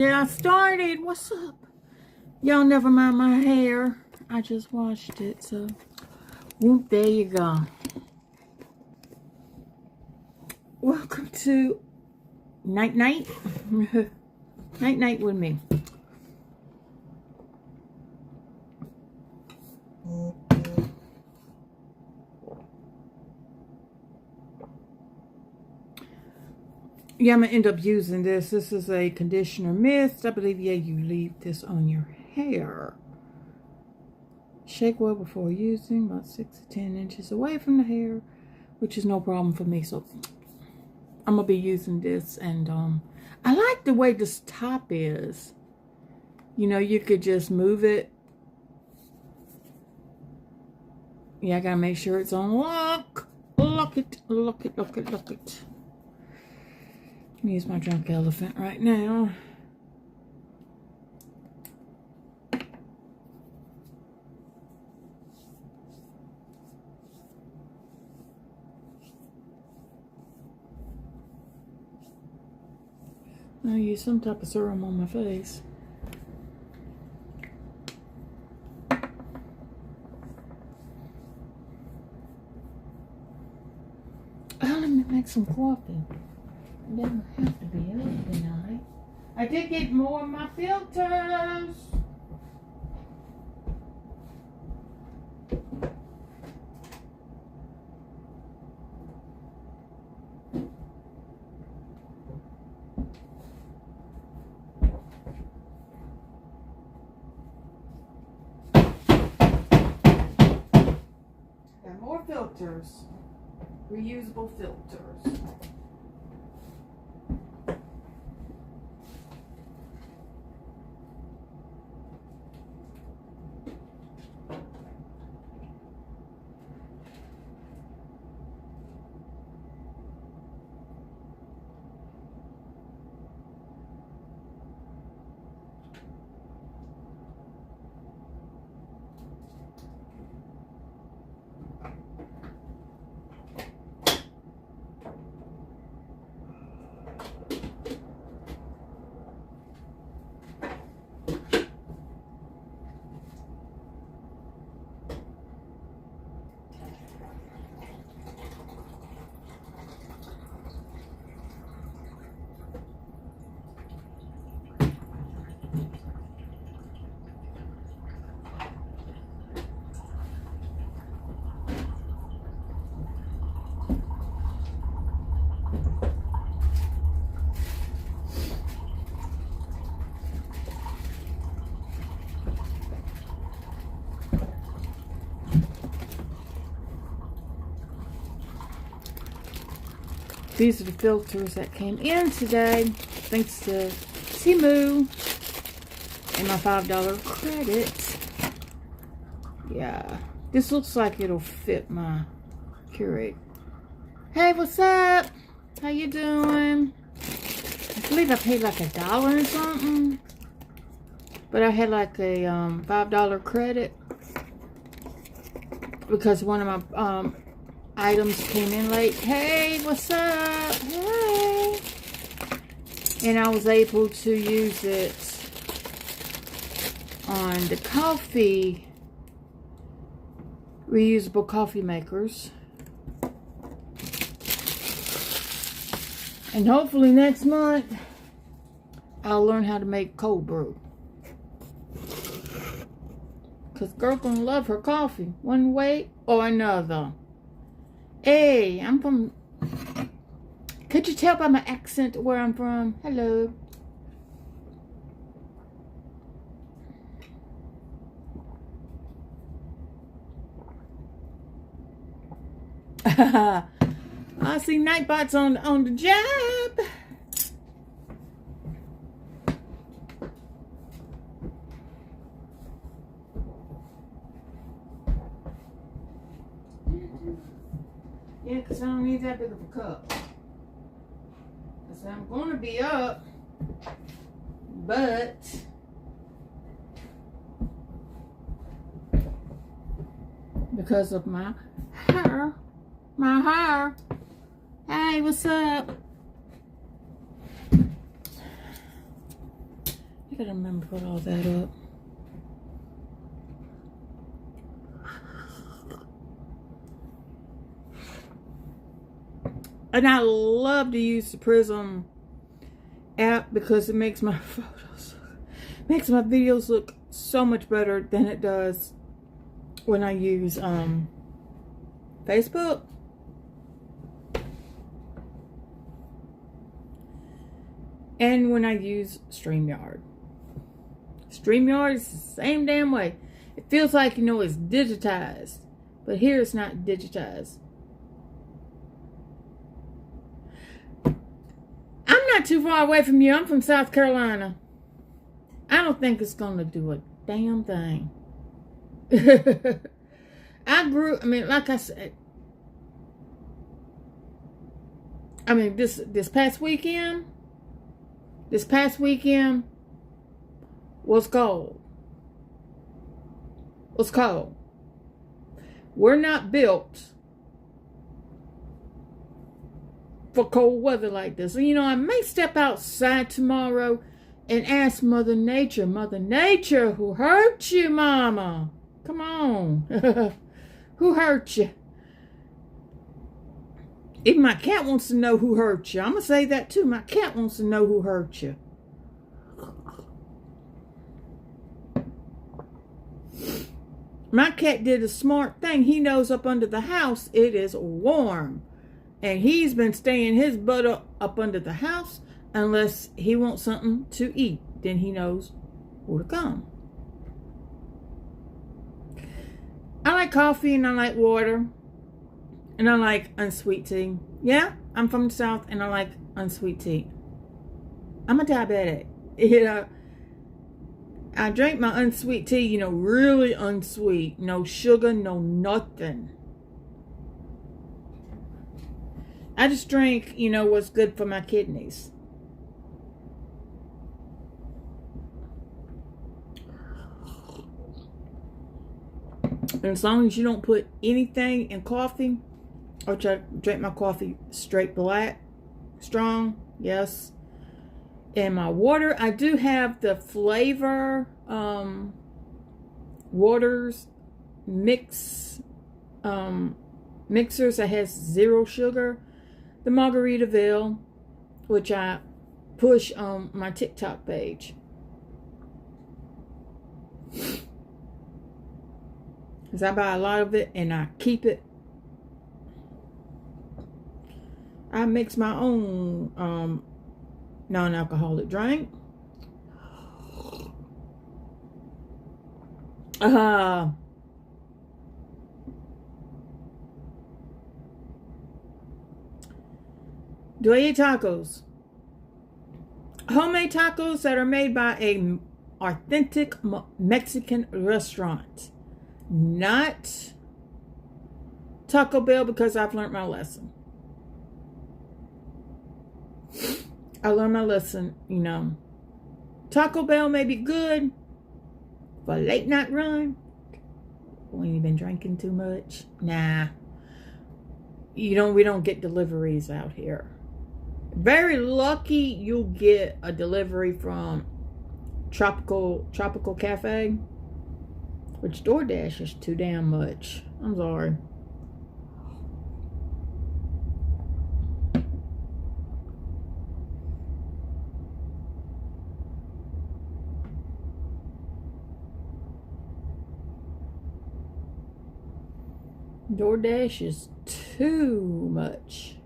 Yeah, I started. What's up? Y'all never mind my hair. I just washed it, so whoop, there you go. Welcome to Night Night. Night Night with me. Yeah, I'm going to end up using this. This is a conditioner mist. I believe, yeah, you leave this on your hair. Shake well before using, about 6 to 10 inches away from the hair, which is no problem for me. So I'm going to be using this. And I like the way this top is. You know, you could just move it. Yeah, I got to make sure it's on lock. Lock it, lock it, lock it, lock it. Let me use my drunk elephant right now. I'll use some type of serum on my face. Oh, let me make some coffee. It doesn't have to be up tonight. I did get more of my filters. Got more filters. Reusable filters. These are the filters that came in today, thanks to Timu and my $5 credit. Yeah, this looks like it'll fit my Keurig. Hey, what's up? How you doing? I believe I paid like $1 or something, but I had like a $5 credit because one of my items came in late. Hey, what's up? Hey. And I was able to use it on the coffee, reusable coffee makers. And hopefully next month, I'll learn how to make cold brew. Because girl gonna love her coffee one way or another. Hey, I'm from... Could you tell by my accent where I'm from? Hello. I see Nightbot's on the job. Yeah, because I don't need that big of a cup. Because I'm going to be up. But because of my hair. Hey, what's up? I gotta remember to put all that up. And I love to use the Prism app because it makes my videos look so much better than it does when I use Facebook. And when I use StreamYard. StreamYard is the same damn way. It feels like, you know, it's digitized. But here it's not digitized. I'm not too far away from you. I'm from South Carolina. I don't think it's going to do a damn thing. Like I said, this past weekend was cold. Was cold. We're not built for cold weather like this. You know, I may step outside tomorrow and ask Mother Nature, who hurt you, Mama? Come on. Who hurt you? Even my cat wants to know who hurt you. I'm going to say that too. My cat wants to know who hurt you. My cat did a smart thing. He knows up under the house it is warm. And he's been staying his butt up under the house unless he wants something to eat. Then he knows where to come. I like coffee and I like water. And I like unsweet tea. Yeah, I'm from the South and I like unsweet tea. I'm a diabetic. You know, I drink my unsweet tea, you know, really unsweet. No sugar, no nothing. I just drink, you know, what's good for my kidneys. And as long as you don't put anything in coffee, or try to drink my coffee straight black, strong, yes. And my water, I do have the flavor waters mixers that has 0 sugar. The Margaritaville, which I push on my TikTok page. Because I buy a lot of it and I keep it. I mix my own non-alcoholic drink. Do I eat tacos? Homemade tacos that are made by a authentic Mexican restaurant. Not Taco Bell, because I've learned my lesson. I learned my lesson, you know. Taco Bell may be good for a late night run. When you've been drinking too much. Nah. We don't get deliveries out here. Very lucky you'll get a delivery from Tropical Cafe. Which DoorDash is too damn much. I'm sorry. DoorDash is too much.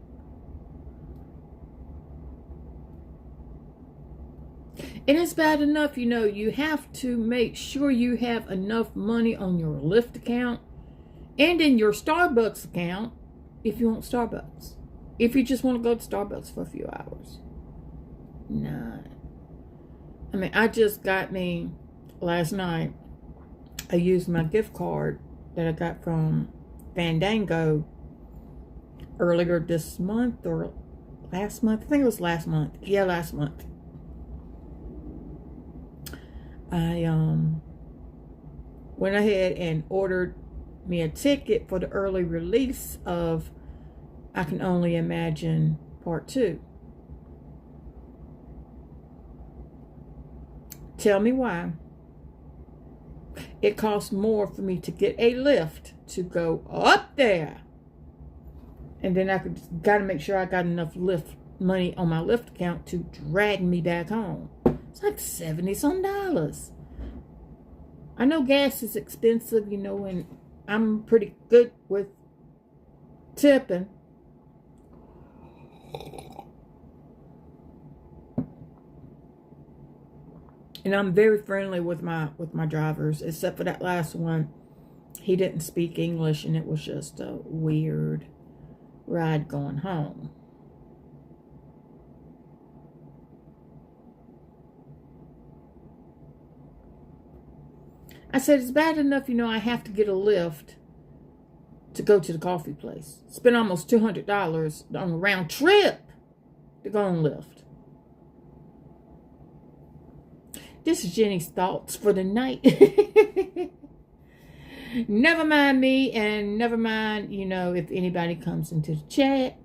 And it's bad enough, you know, you have to make sure you have enough money on your Lyft account and in your Starbucks account if you want Starbucks. If you just want to go to Starbucks for a few hours. Nah. I mean, I just got me last night. I used my gift card that I got from Fandango earlier this month or last month. I think it was last month. Yeah, last month. I went ahead and ordered me a ticket for the early release of I Can Only Imagine Part 2. Tell me why. It costs more for me to get a lift to go up there. And then got to make sure I got enough lift money on my lift account to drag me back home. It's like $70-some. I know gas is expensive, you know, and I'm pretty good with tipping. And I'm very friendly with my drivers, except for that last one. He didn't speak English, and it was just a weird ride going home. I said, it's bad enough, you know, I have to get a lift to go to the coffee place. Spend almost $200 on a round trip to go on Lyft. This is Jenny's thoughts for the night. Never mind me, and never mind, you know, if anybody comes into the chat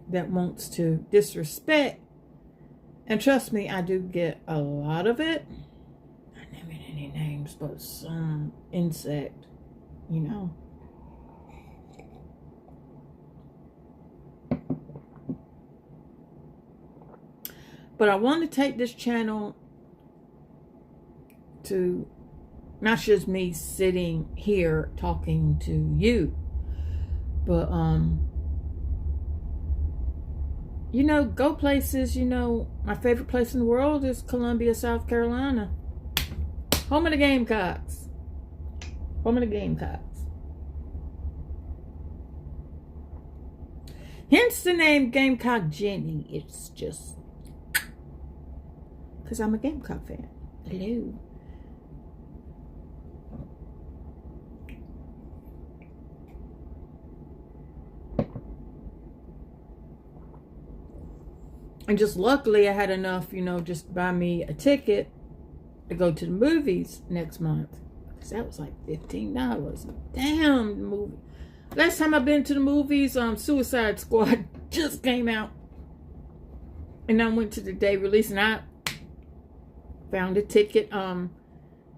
that wants to disrespect. And trust me, I do get a lot of it. Not naming any names, but some insect, you know. But I want to take this channel to not just me sitting here talking to you, but you know, go places. You know, my favorite place in the world is Columbia, South Carolina. Home of the Gamecocks. Home of the Gamecocks. Hence the name Gamecock Jenny. It's just because I'm a Gamecock fan. Hello. And just luckily I had enough, you know, just to buy me a ticket to go to the movies next month. Because that was like $15. Damn, movie. Last time I've been to the movies, Suicide Squad just came out. And I went to the day release, and I found a ticket.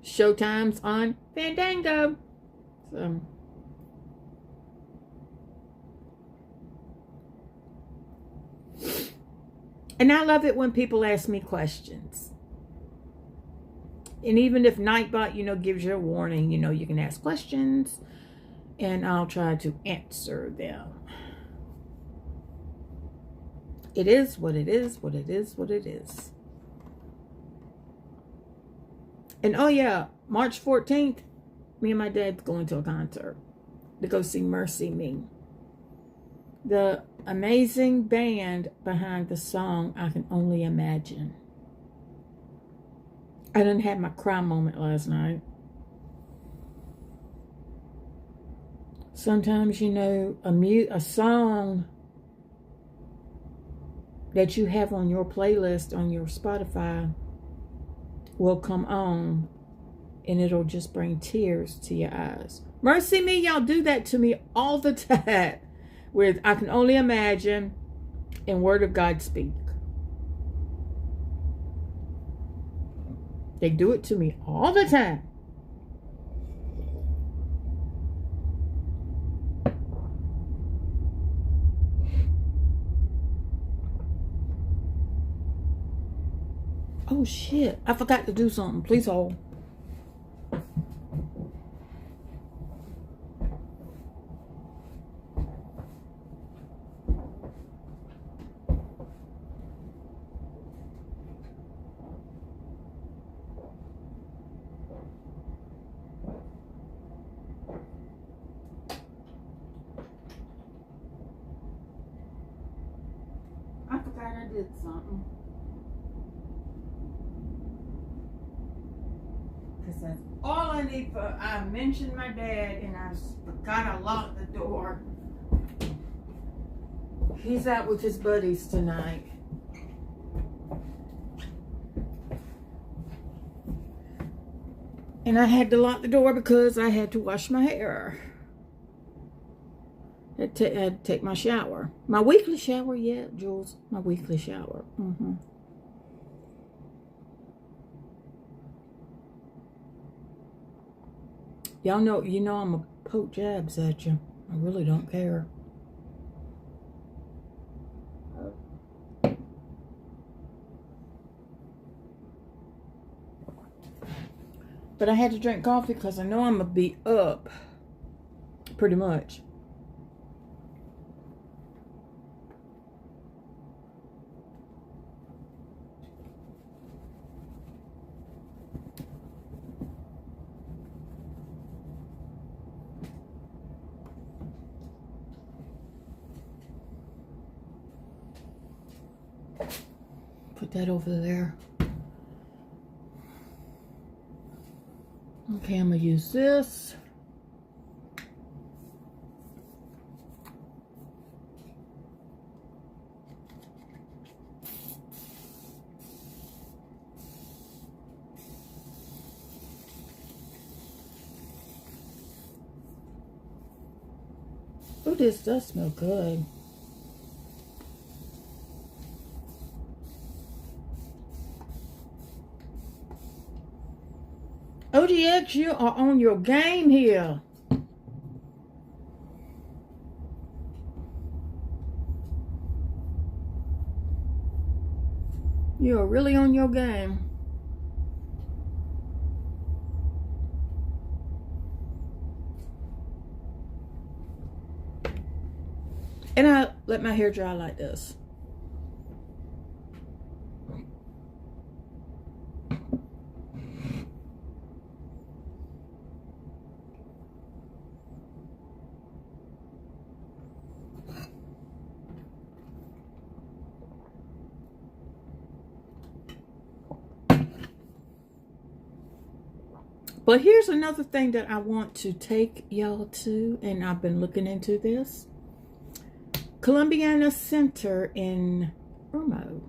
Showtime's on Fandango. So and I love it when people ask me questions. And even if Nightbot, you know, gives you a warning, you know, you can ask questions and I'll try to answer them. It is what it is, what it is, what it is. And oh yeah, March 14th, me and my dad's going to a concert to go see Mercy Me. The amazing band behind the song I Can Only Imagine. I didn't have my cry moment last night. Sometimes, you know, a song that you have on your playlist on your Spotify will come on and it'll just bring tears to your eyes. Mercy Me, y'all do that to me all the time with I Can Only Imagine and Word of God Speak. They do it to me all the time. Oh shit, I forgot to do something. Please hold. I forgot I did something. Because that's all I need for, I mentioned my dad and I forgot I locked the door. He's out with his buddies tonight. And I had to lock the door because I had to wash my hair. I had to take my shower. My weekly shower, yeah, Jules. My weekly shower. Y'all know, I'm a poke jabs at you. I really don't care. But I had to drink coffee because I know I'm going to be up pretty much. Put that over there. Okay, I'm going to use this. Oh, this does smell good. OGX, you are on your game here. You are really on your game. And I let my hair dry like this. But here's another thing that I want to take y'all to, and I've been looking into this. Columbiana Center in Irmo.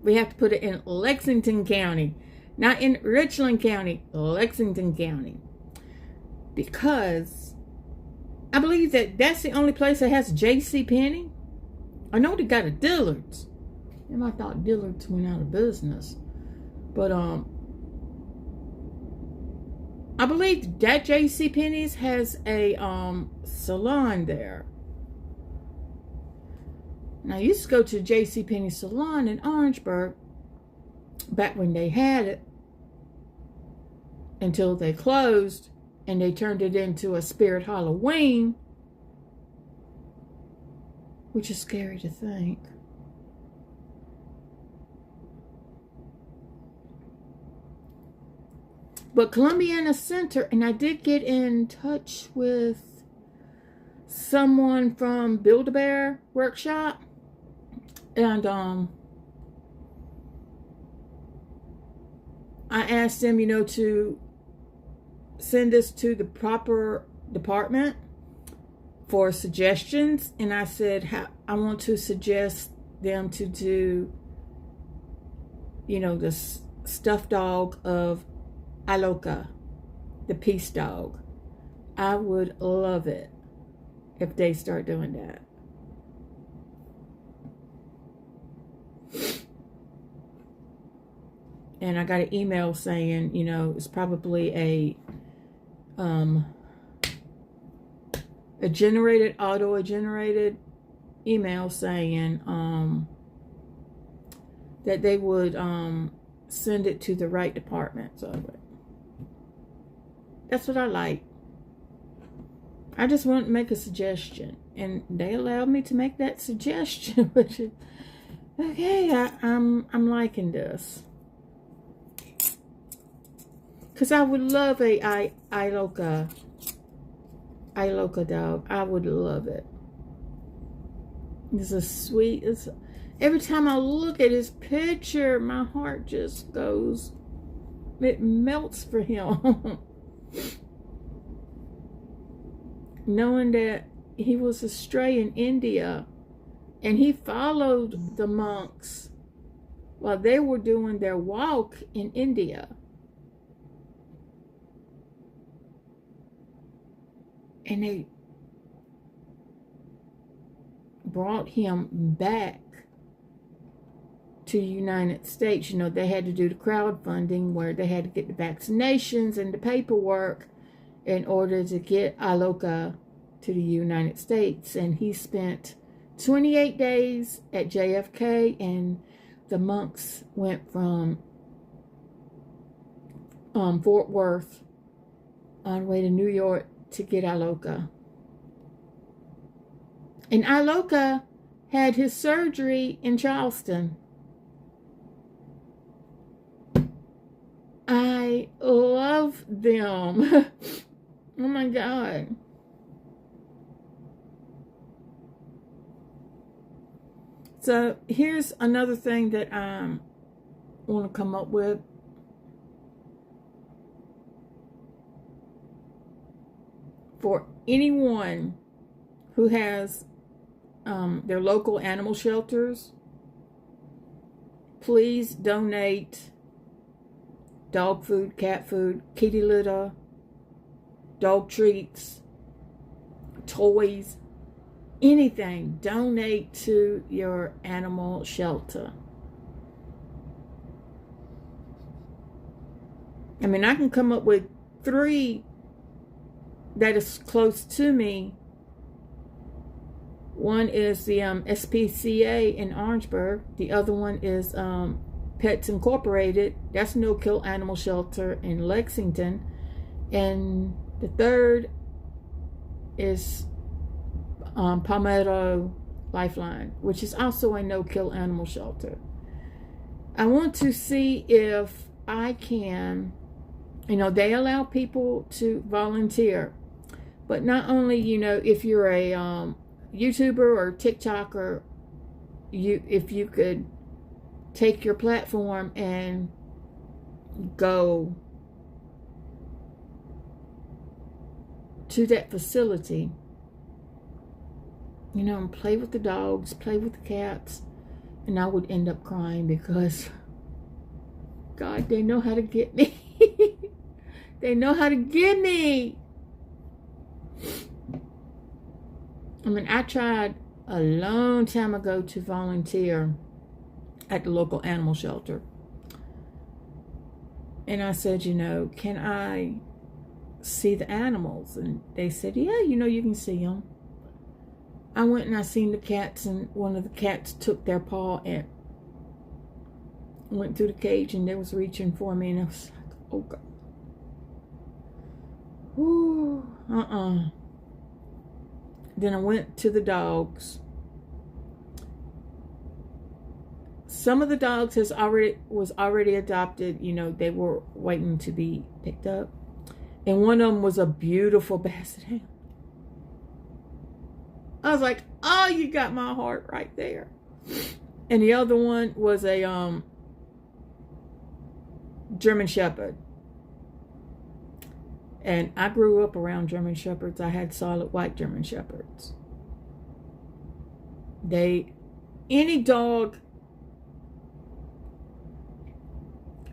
We have to put it in Lexington County, not in Richland County, Lexington County. Because I believe that that's the only place that has JCPenney. I know they got a Dillard's. And I thought Dillard's went out of business. But I believe that JCPenney's has a salon there. And I used to go to JCPenney salon in Orangeburg back when they had it, until they closed and they turned it into a Spirit Halloween, which is scary to think. But Columbiana Center, and I did get in touch with someone from Build-A-Bear Workshop, and I asked them, to send this to the proper department for suggestions, and I said I want to suggest them to do, the stuffed dog of Iloka, the peace dog. I would love it if they start doing that. And I got an email saying, it's probably a auto-generated email saying that they would send it to the right department. So that's what I like. I just want to make a suggestion, and they allowed me to make that suggestion, which is okay. I'm liking this, because I would love a Iloka dog. I would love it. It's a sweet. Every time I look at his picture, my heart just goes. It melts for him. Knowing that he was a stray in India, and he followed the monks while they were doing their walk in India. And they brought him back to the United States. They had to do the crowdfunding where they had to get the vaccinations and the paperwork. in order to get Iloka to the United States. And he spent 28 days at JFK, and the monks went from Fort Worth on the way to New York to get Iloka. And Iloka had his surgery in Charleston. I love them. Oh my God. So here's another thing that I want to come up with. For anyone who has their local animal shelters, please donate dog food, cat food, kitty litter, dog treats, toys, anything. Donate to your animal shelter. I mean, I can come up with 3 that is close to me. One is the SPCA in Orangeburg. The other one is Pets Incorporated. That's no kill animal shelter in Lexington. And the third is Palmetto Lifeline, which is also a no kill animal shelter. I want to see if I can, they allow people to volunteer, but not only, if you're a YouTuber or TikToker, if you could take your platform and go to that facility, and play with the dogs, play with the cats, and I would end up crying because, God, they know how to get me. They know how to get me. I mean, I tried a long time ago to volunteer at the local animal shelter. And I said, can I see the animals? And they said, yeah, you can see them. I went and I seen the cats, and one of the cats took their paw and went through the cage, and they was reaching for me, and I was like, oh God. Ooh, Then I went to the dogs. Some of the dogs was already adopted. They were waiting to be picked up. And one of them was a beautiful basset hound. I was like, oh, you got my heart right there. And the other one was a German Shepherd. And I grew up around German Shepherds. I had solid white German Shepherds. Any dog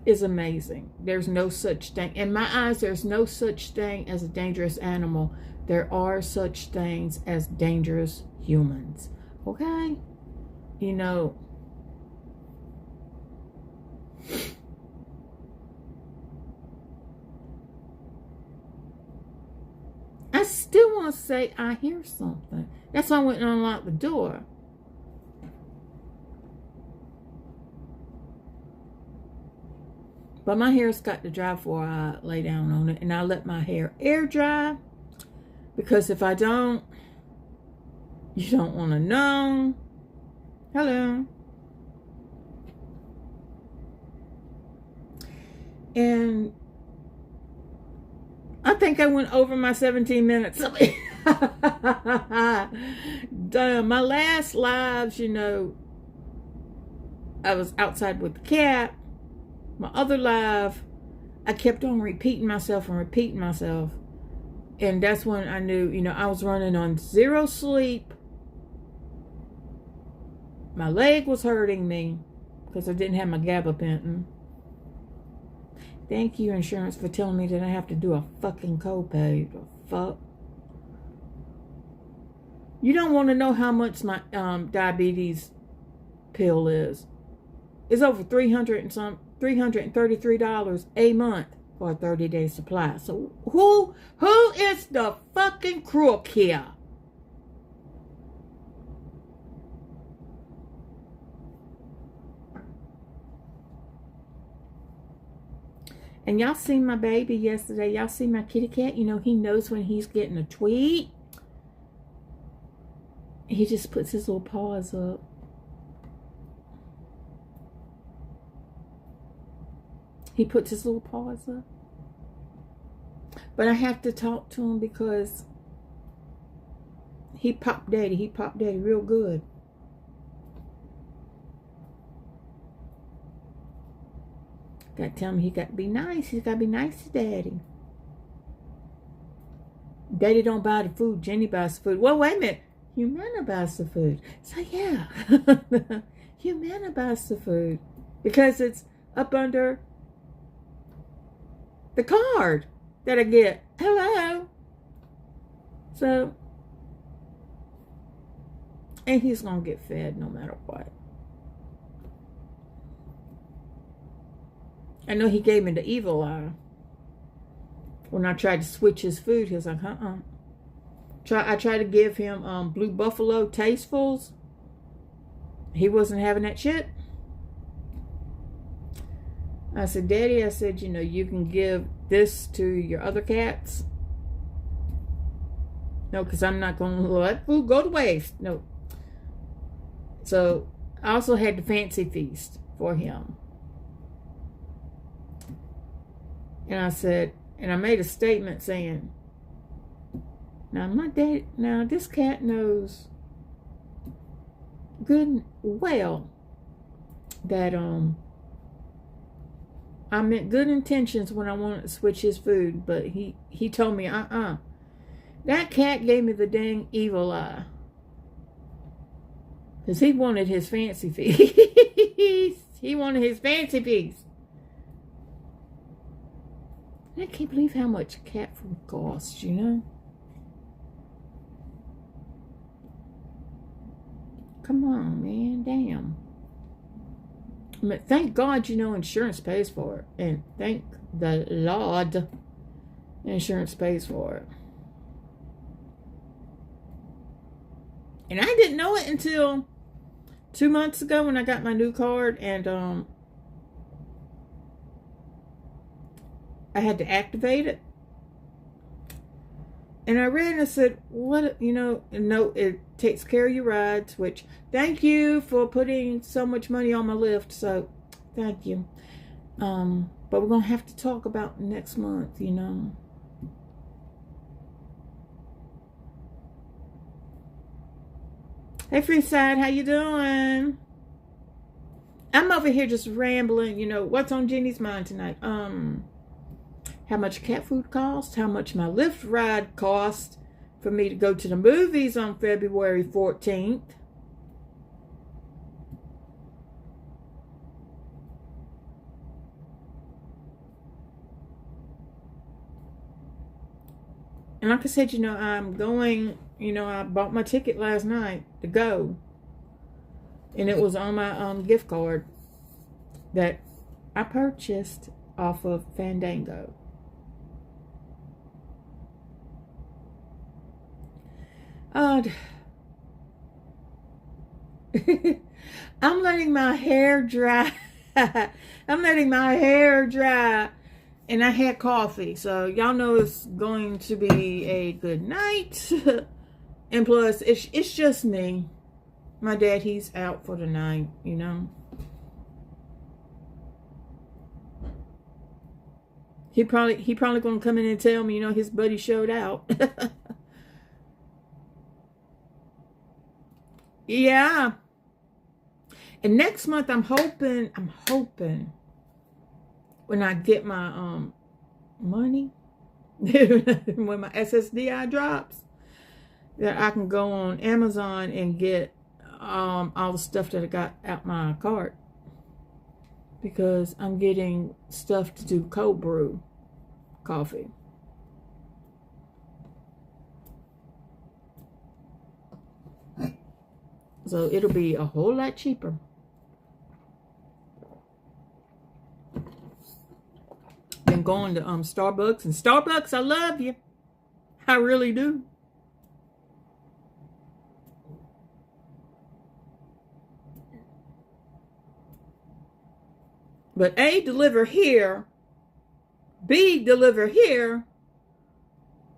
is amazing. There's no such thing. In my eyes, there's no such thing as a dangerous animal. There are such things as dangerous humans. Okay? I still want to say I hear something. That's why I went and unlocked the door. But my hair's got to dry before I lay down on it. And I let my hair air dry. Because if I don't, you don't want to know. Hello. And I think I went over my 17 minutes. My last lives, I was outside with the cat. My other live, I kept on repeating myself. And that's when I knew, I was running on 0 sleep. My leg was hurting me because I didn't have my gabapentin. Thank you, insurance, for telling me that I have to do a fucking copay. The fuck? You don't want to know how much my diabetes pill is. It's over $333 a month for a 30-day supply. So who is the fucking crook here? And y'all seen my baby yesterday. Y'all see my kitty cat. You know, he knows when he's getting a tweet. He just puts his little paws up. He puts his little paws up. But I have to talk to him because he popped daddy. He popped daddy real good. Got to tell him he got to be nice. He's got to be nice to daddy. Daddy don't buy the food. Jenny buys the food. Well, wait a minute. Humana buys the food. So, yeah. Humana buys the food. Because it's up under the card that I get. Hello. So, and he's going to get fed no matter what. I know he gave me the evil eye. When I tried to switch his food, he was like, I tried to give him Blue Buffalo Tastefuls. He wasn't having that shit. I said, Daddy, I said, you know, you can give this to your other cats. No, because I'm not going to let food go to waste. No. So, I also had the fancy feast for him. And I said, and I made a statement saying, now this cat knows good and well that I meant good intentions when I wanted to switch his food, but he told me, that cat gave me the dang evil eye. Because he wanted his fancy feast. He wanted his fancy feast. I can't believe how much cat food costs, you know? Come on, man. Damn. I mean, thank God, you know, insurance pays for it. And thank the Lord insurance pays for it. And I didn't know it until 2 months ago when I got my new card. And, I had to activate it. And I read and I said, what, you know, no, it takes care of your rides, which, thank you for putting so much money on my Lyft. So, thank you. But we're going to have to talk about next month, you know. Hey, Freeside, how you doing? I'm over here just rambling, you know, what's on Jenny's mind tonight? How much cat food cost, how much my Lyft ride cost for me to go to the movies on February 14th. And like I said, you know, I'm going, you know, I bought my ticket last night to go. And it was on my gift card that I purchased off of Fandango. I'm letting my hair dry. I'm letting my hair dry. And I had coffee. So y'all know it's going to be a good night. And plus, it's just me. My dad, he's out for the night, you know. He probably going to come in and tell me, you know, his buddy showed out. Yeah. And next month I'm hoping when I get my money, when my SSDI drops, that I can go on Amazon and get all the stuff that I got out my cart. Because I'm getting stuff to do cold brew coffee. So it'll be a whole lot cheaper. Been am going to Starbucks. And Starbucks, I love you. I really do. But A, deliver here. B, deliver here.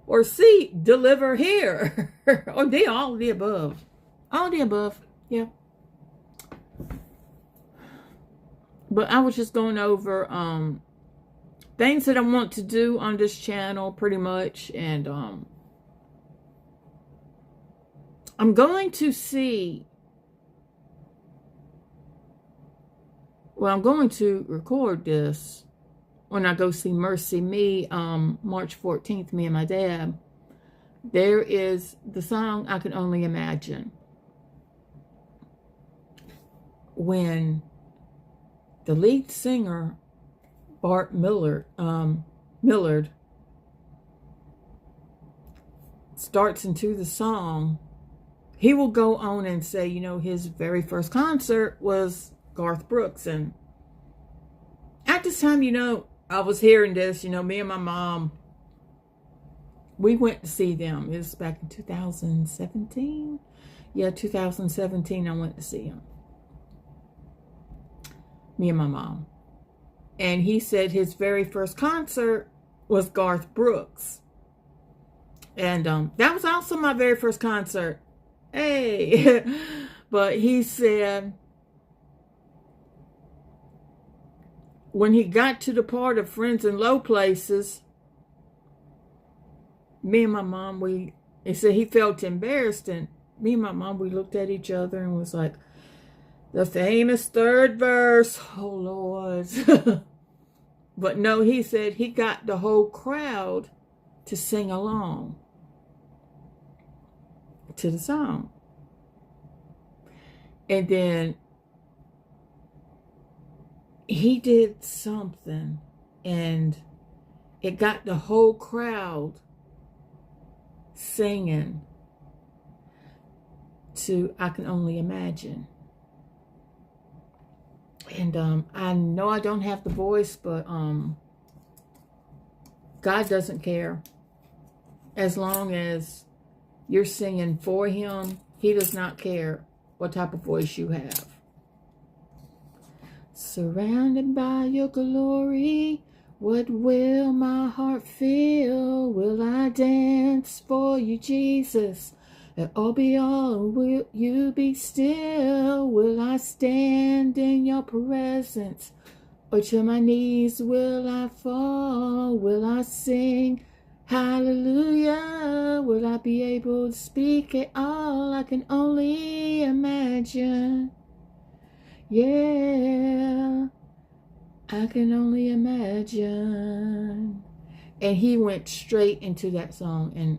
Or C, deliver here. Or D, all of the above. All of the above. Yeah. But I was just going over things that I want to do on this channel pretty much. And I'm going to see. Well, I'm going to record this when I go see Mercy Me March 14th, me and my dad. There is the song I Can Only Imagine. When the lead singer, Bart Millard, starts into the song, he will go on and say, you know, his very first concert was Garth Brooks. And at this time, you know, I was hearing this, you know, me and my mom, we went to see them. It was back in 2017. Yeah, 2017, I went to see him. Me and my mom. And he said his very first concert was Garth Brooks. And that was also my very first concert. Hey! But he said when he got to the part of Friends in Low Places, me and my mom, he said he felt embarrassed. And me and my mom, we looked at each other and was like, the famous third verse. Oh, Lord. But no, he said he got the whole crowd to sing along to the song. And then he did something and it got the whole crowd singing to I Can Only Imagine. And I know I don't have the voice, but God doesn't care. As long as you're singing for him, he does not care what type of voice you have. Surrounded by your glory, what will my heart feel? Will I dance for you, Jesus? And all be all, will you be still? Will I stand in your presence? Or to my knees will I fall? Will I sing hallelujah? Will I be able to speak at all? I can only imagine. Yeah, I can only imagine. And he went straight into that song. And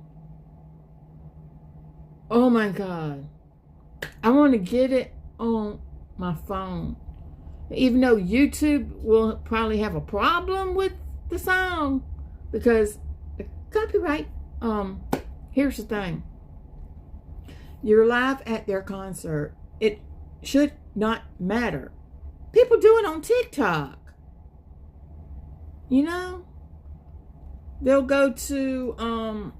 oh my God, I want to get it on my phone. Even though YouTube will probably have a problem with the song because the copyright. Here's the thing. You're live at their concert. It should not matter. People do it on TikTok. You know? They'll go to a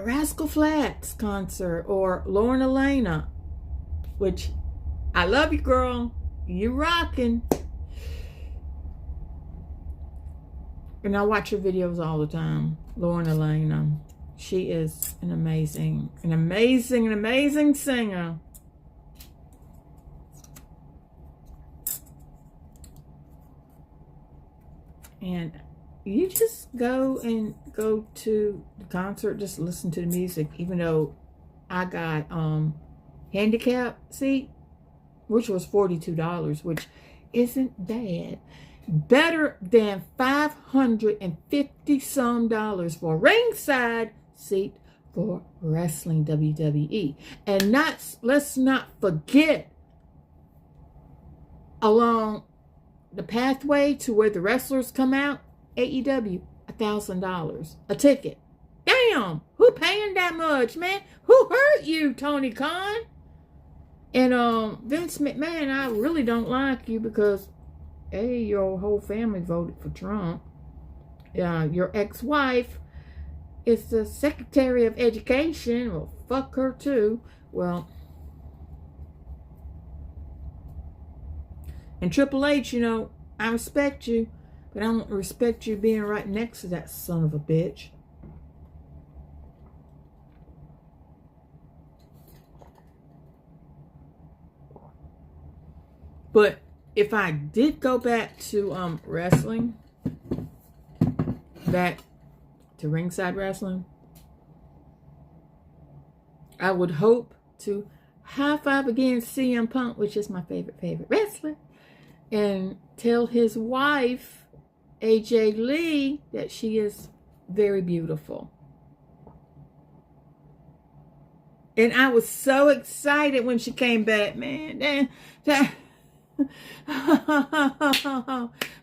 Rascal Flatts concert or Lauren Elena, which I love you, girl. You rocking. And I watch her videos all the time. Lauren Elena. She is an amazing singer. And you just go to the concert, just listen to the music, even though I got handicap seat, which was $42, which isn't bad. Better than $550 some for a ringside seat for wrestling WWE. And let's not forget, along the pathway to where the wrestlers come out, AEW, $1,000 a ticket. Damn, who paying that much, man? Who hurt you, Tony Khan? And Vince McMahon, I really don't like you because A, your whole family voted for Trump. your ex-wife is the Secretary of Education. Well, fuck her too. Well, and Triple H, you know, I respect you, but I don't respect you being right next to that son of a bitch. But if I did go back to wrestling, back to ringside wrestling, I would hope to high five again CM Punk, which is my favorite wrestler, and tell his wife, AJ Lee, that she is very beautiful. And I was so excited when she came back, man. That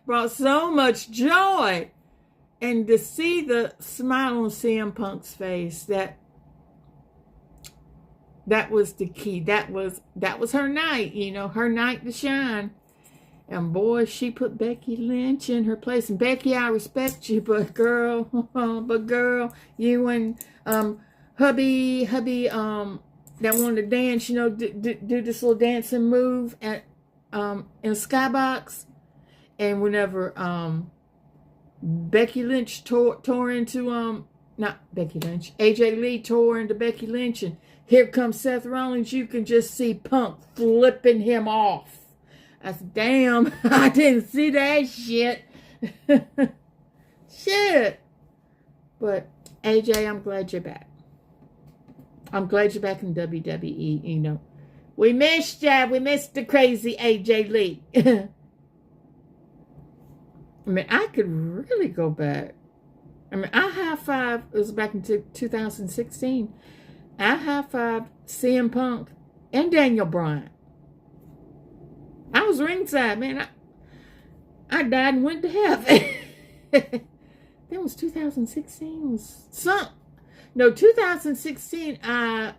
brought so much joy. And to see the smile on CM Punk's face, that was the key. That was her night, you know, her night to shine. And boy, she put Becky Lynch in her place. And Becky, I respect you, but girl, you and hubby, that wanted to dance, you know, do this little dancing move at in a skybox. And whenever Becky Lynch tore into not Becky Lynch, AJ Lee tore into Becky Lynch, and here comes Seth Rollins, you can just see Punk flipping him off. I said, damn, I didn't see that shit. Shit. But AJ, I'm glad you're back. I'm glad you're back in WWE, you know. We missed ya. We missed the crazy AJ Lee. I mean, I could really go back. I mean, I high-fived, it was back in 2016. I high-fived CM Punk and Daniel Bryan. I was ringside, man. I died and went to heaven. That was 2016. 2016, I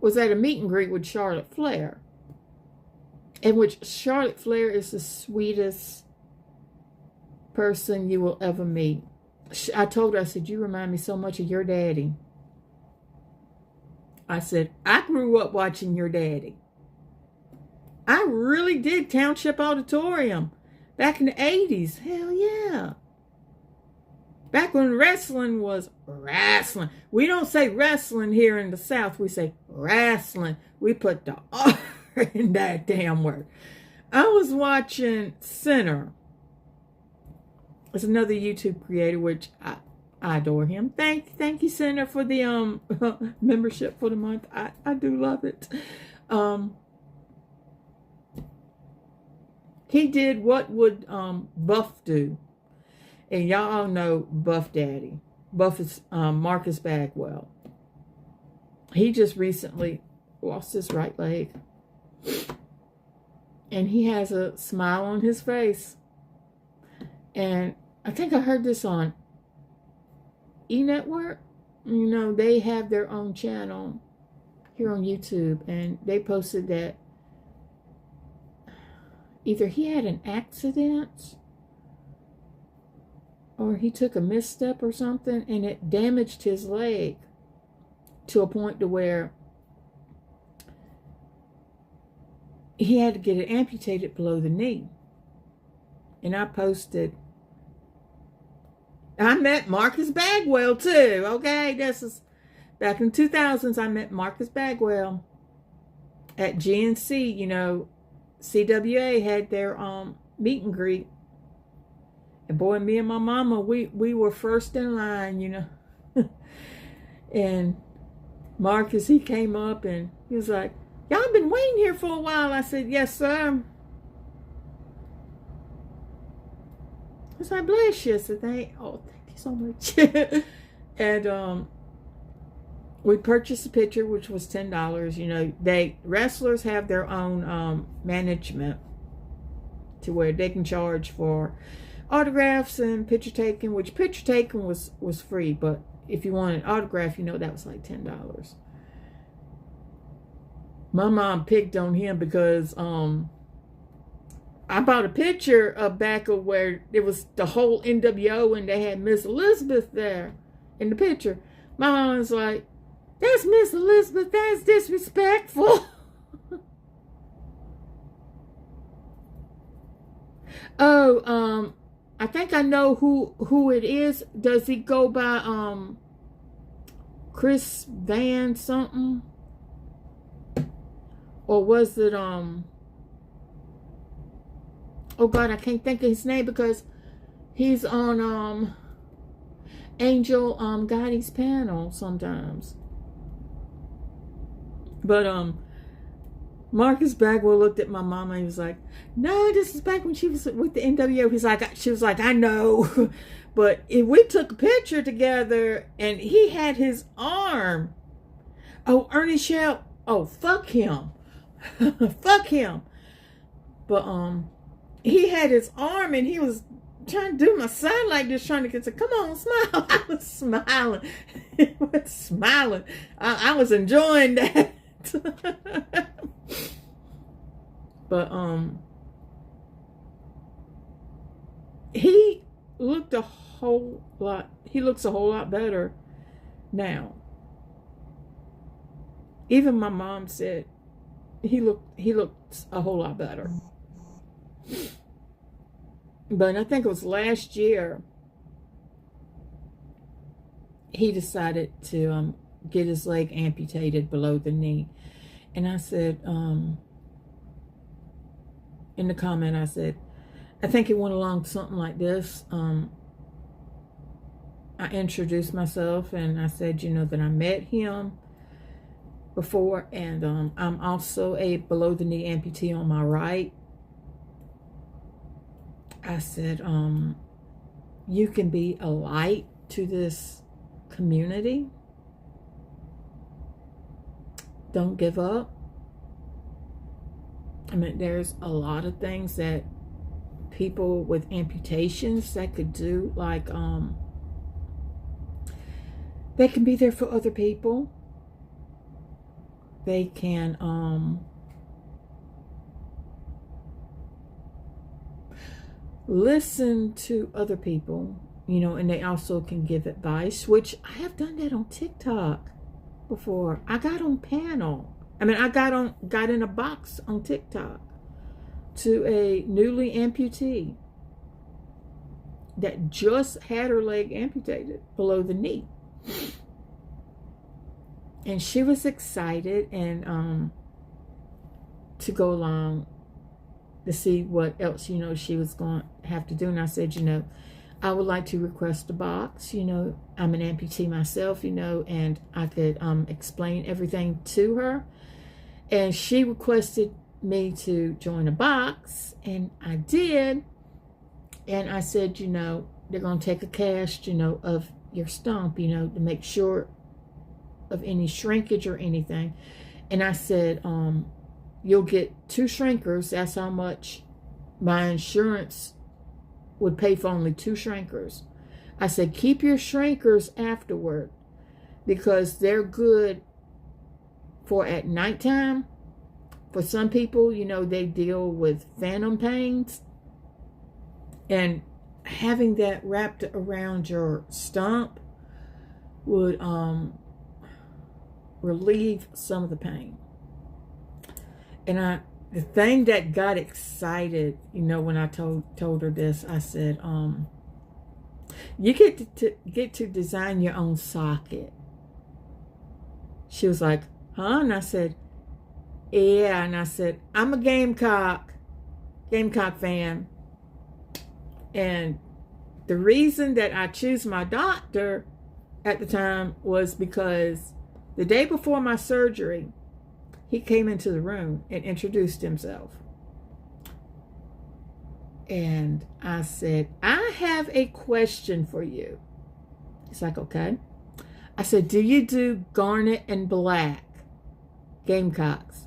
was at a meet and greet with Charlotte Flair. In which Charlotte Flair is the sweetest person you will ever meet. I told her, I said, you remind me so much of your daddy. I said, I grew up watching your daddy. I really did. Township Auditorium. Back in the 80s. Hell yeah. Back when wrestling was wrestling. We don't say wrestling here in the South. We say wrestling. We put the R in that damn word. I was watching Sinner. It's another YouTube creator, which I adore him. Thank you, Sinner, for the membership for the month. I do love it. He did what would Buff do. And y'all all know Buff Daddy. Buff is Marcus Bagwell. He just recently lost his right leg. And he has a smile on his face. And I think I heard this on E-Network. You know, they have their own channel here on YouTube. And they posted that either he had an accident or he took a misstep or something, and it damaged his leg to a point to where he had to get it amputated below the knee. And I posted, I met Marcus Bagwell too, okay? This is back in the 2000s. I met Marcus Bagwell at GNC, you know. CWA had their meet and greet. And boy, me and my mama, we were first in line, you know. And Marcus, he came up and he was like, y'all been waiting here for a while. I said, yes, sir. I was like, bless you. I said, thank you so much. And we purchased a picture, which was $10. You know, wrestlers have their own management to where they can charge for autographs and picture taking, which picture taking was free, but if you want an autograph, you know, that was like $10. My mom picked on him because I bought a picture of back of where it was the whole NWO and they had Miss Elizabeth there in the picture. My mom was like, "That's Miss Elizabeth. That's disrespectful." Oh, I think I know who it is. Does he go by Chris Van something? Or was it oh God, I can't think of his name because he's on Angel Gotti's panel sometimes. But Marcus Bagwell looked at my mama and he was like, "No, this is back when she was with the NWO." She was like, "I know." But if we took a picture together and he had his arm. Oh, Ernie Shell. Oh, fuck him. Fuck him. But he had his arm and he was trying to do my sign like this, trying to get to, "Come on, smile." I was smiling. I was smiling. I was enjoying that. But he looks a whole lot better now. Even my mom said he looks a whole lot better. But I think it was last year he decided to get his leg amputated below the knee. And I said, in the comment, I said, I think it went along something like this. I introduced myself and I said, that I met him before, and I'm also a below the knee amputee on my right. I said, you can be a light to this community. Don't give up. I mean, there's a lot of things that people with amputations that could do, like they can be there for other people. They can listen to other people, and they also can give advice, which I have done that on TikTok before. I got on panel. I got in a box on TikTok to a newly amputee that just had her leg amputated below the knee. And she was excited and to go along to see what else, she was going to have to do. And I said, I would like to request a box. I'm an amputee myself, and I could explain everything to her. And she requested me to join a box, and I did. And I said, they're going to take a cast, of your stump, to make sure of any shrinkage or anything. And I said, you'll get 2 shrinkers. That's how much my insurance would pay for, only 2 shrinkers. I said, keep your shrinkers afterward because they're good for at nighttime. For some people, they deal with phantom pains, and having that wrapped around your stump would relieve some of the pain. And the thing that got excited, when I told her this, I said, you get to design your own socket. She was like, huh? And I said, yeah. And I said, I'm a Gamecock fan. And the reason that I choose my doctor at the time was because the day before my surgery, he came into the room and introduced himself. And I said, I have a question for you. He's like, okay. I said, do you do garnet and black Gamecocks?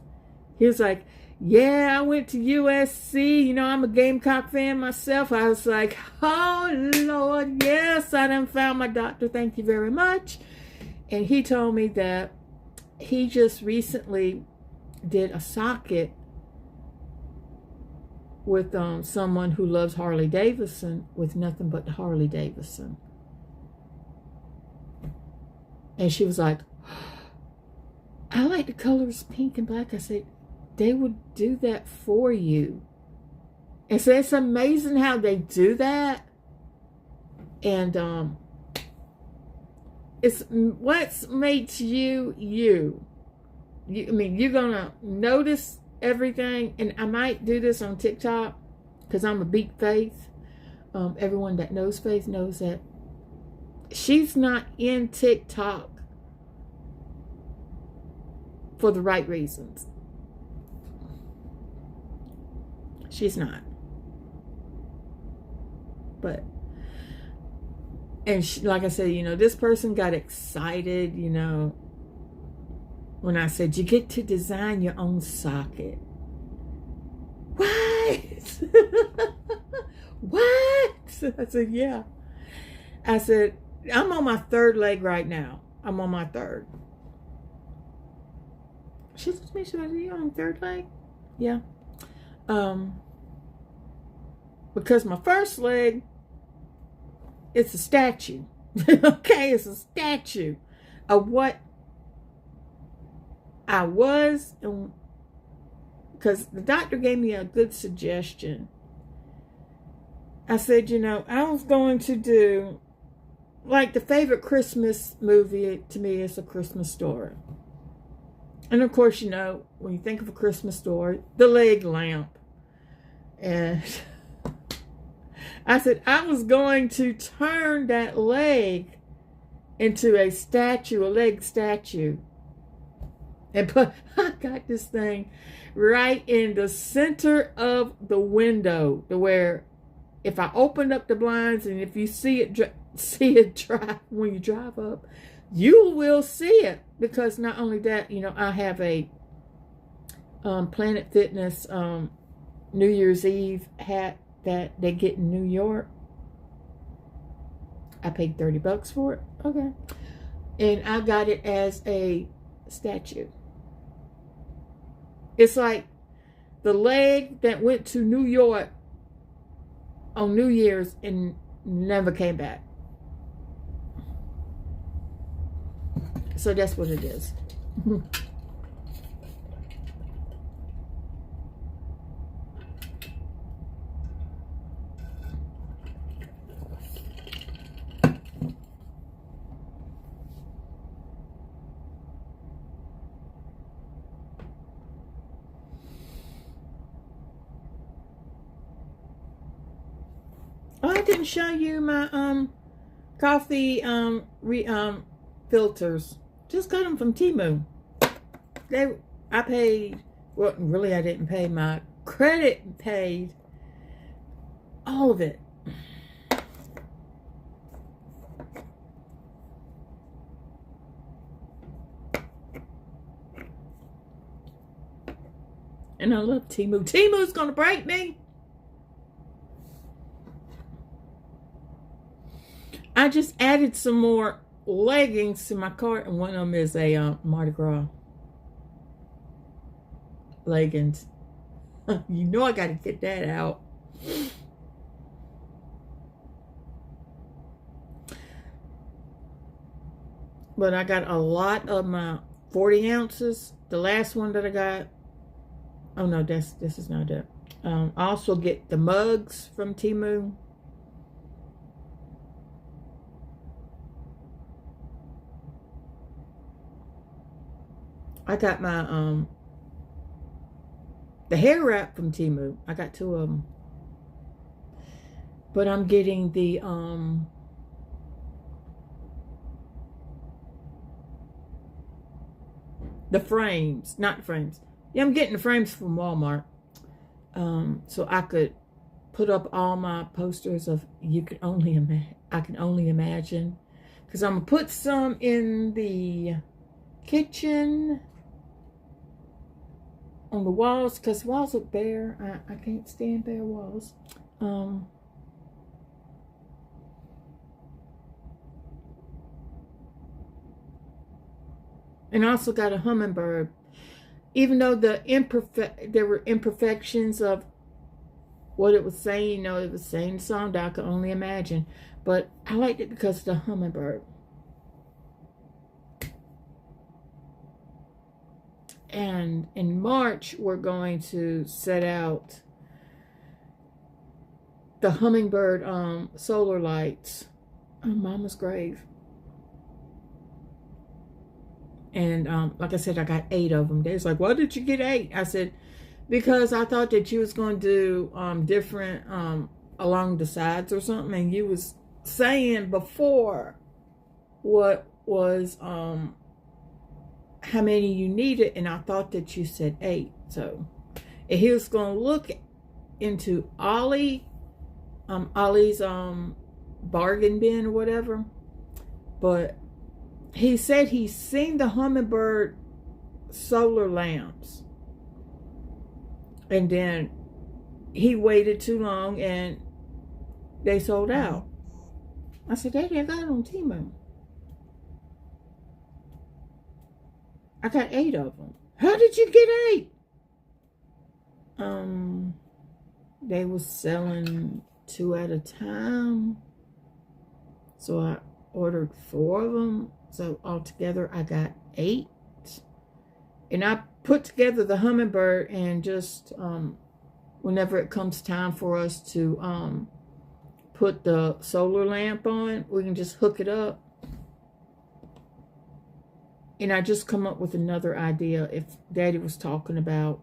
He was like, yeah, I went to USC. I'm a Gamecock fan myself. I was like, oh, Lord, yes, I done found my doctor. Thank you very much. And he told me that he just recently did a socket with someone who loves Harley Davidson with nothing but Harley Davidson. And she was like, I like the colors pink and black. I said, they would do that for you. And so it's amazing how they do that. And it's what makes you, you. I mean, you're going to notice everything. And I might do this on TikTok because I'm a beat Faith. Everyone that knows Faith knows that she's not in TikTok for the right reasons. She's not. But, and she, like I said, you know, this person got excited, you know, when I said, you get to design your own socket. What? What? I said, yeah. I said, I'm on my third leg right now. I'm on my third. She said to me, should I do you on third leg? Yeah. Because my first leg, it's a statue. Okay, it's a statue of what I was, and because the doctor gave me a good suggestion. I said, you know, I was going to do, like, the favorite Christmas movie to me is A Christmas Story. And of course, you know, when you think of A Christmas Story, the leg lamp. And I said, I was going to turn that leg into a statue, a leg statue. And I got this thing right in the center of the window, to where if I opened up the blinds and if you see it drive when you drive up, you will see it. Because not only that, you know, I have a Planet Fitness New Year's Eve hat that they get in New York. I paid $30 for it. Okay. And I got it as a statue. It's like the leg that went to New York on New Year's and never came back. So that's what it is. Oh, I didn't show you my coffee filters. Just got them from Temu. I paid, well, really I didn't pay. My credit paid all of it. And I love Temu. Temu's gonna break me. I just added some more leggings to my cart, and one of them is a Mardi Gras leggings. You know I got to get that out. But I got a lot of my 40 ounces. The last one that I got, oh no, this is not it. I also get the mugs from Temu. I got my the hair wrap from Temu. I got 2 of them. But I'm getting the frames, not the frames. Yeah, I'm getting the frames from Walmart. So I could put up all my posters of I can only imagine. Because I'm gonna put some in the kitchen on the walls, because walls look bare. I can't stand bare walls. And I also got a hummingbird. Even though there were imperfections of what it was saying. You know, it was saying the song that I could only imagine. But I liked it because of the hummingbird. And in March, we're going to set out the hummingbird solar lights on Mama's grave. And like I said, I got 8 of them. They was like, why did you get 8? I said, because I thought that you was going to do different along the sides or something. And you was saying before what was how many you needed, and I thought that you said 8. So he was going to look into Ollie's bargain bin or whatever, but he said he's seen the hummingbird solar lamps, and then he waited too long and they sold out. I said, Daddy, I got it on Temu. I got 8 of them. How did you get 8? They was selling 2 at a time. So I ordered 4 of them. So altogether I got 8. And I put together the hummingbird, and just whenever it comes time for us to put the solar lamp on, we can just hook it up. And I just come up with another idea. If Daddy was talking about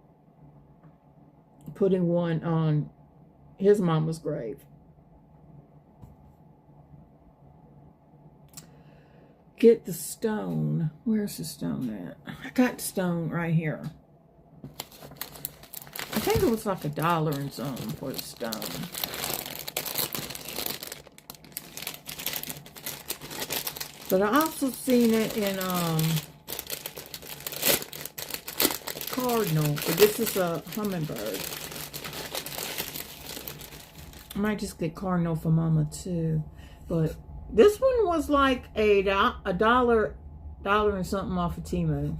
putting one on his mama's grave. Get the stone. Where's the stone at? I got the stone right here. I think it was like $1 and something for the stone. But I also seen it in cardinal. But this is a hummingbird. I might just get cardinal for Mama too. But this one was like a dollar and something off of Temu.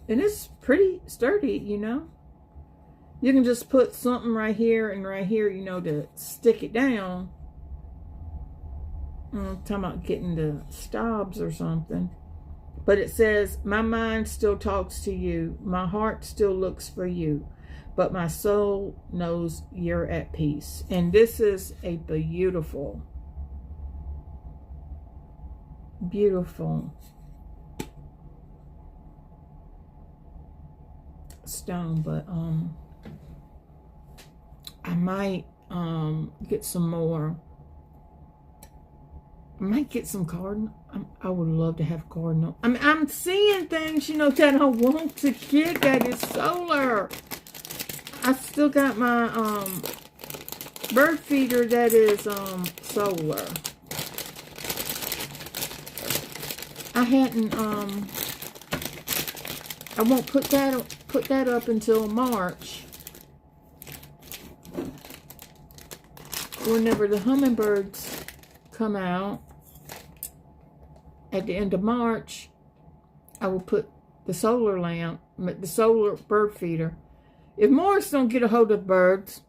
And it's pretty sturdy, you know. You can just put something right here and right here, you know, to stick it down. I'm talking about getting the stobs or something. But it says, my mind still talks to you. My heart still looks for you. But my soul knows you're at peace. And this is a beautiful, beautiful stone. But I might get some more. I might get some cardinal. I would love to have cardinal. I'm seeing things, you know, that I want to get that is solar. I still got my bird feeder that is solar. I hadn't I won't put that up until March. Whenever the hummingbirds come out at the end of March, I will put the solar lamp, the solar bird feeder. If Morris don't get a hold of birds,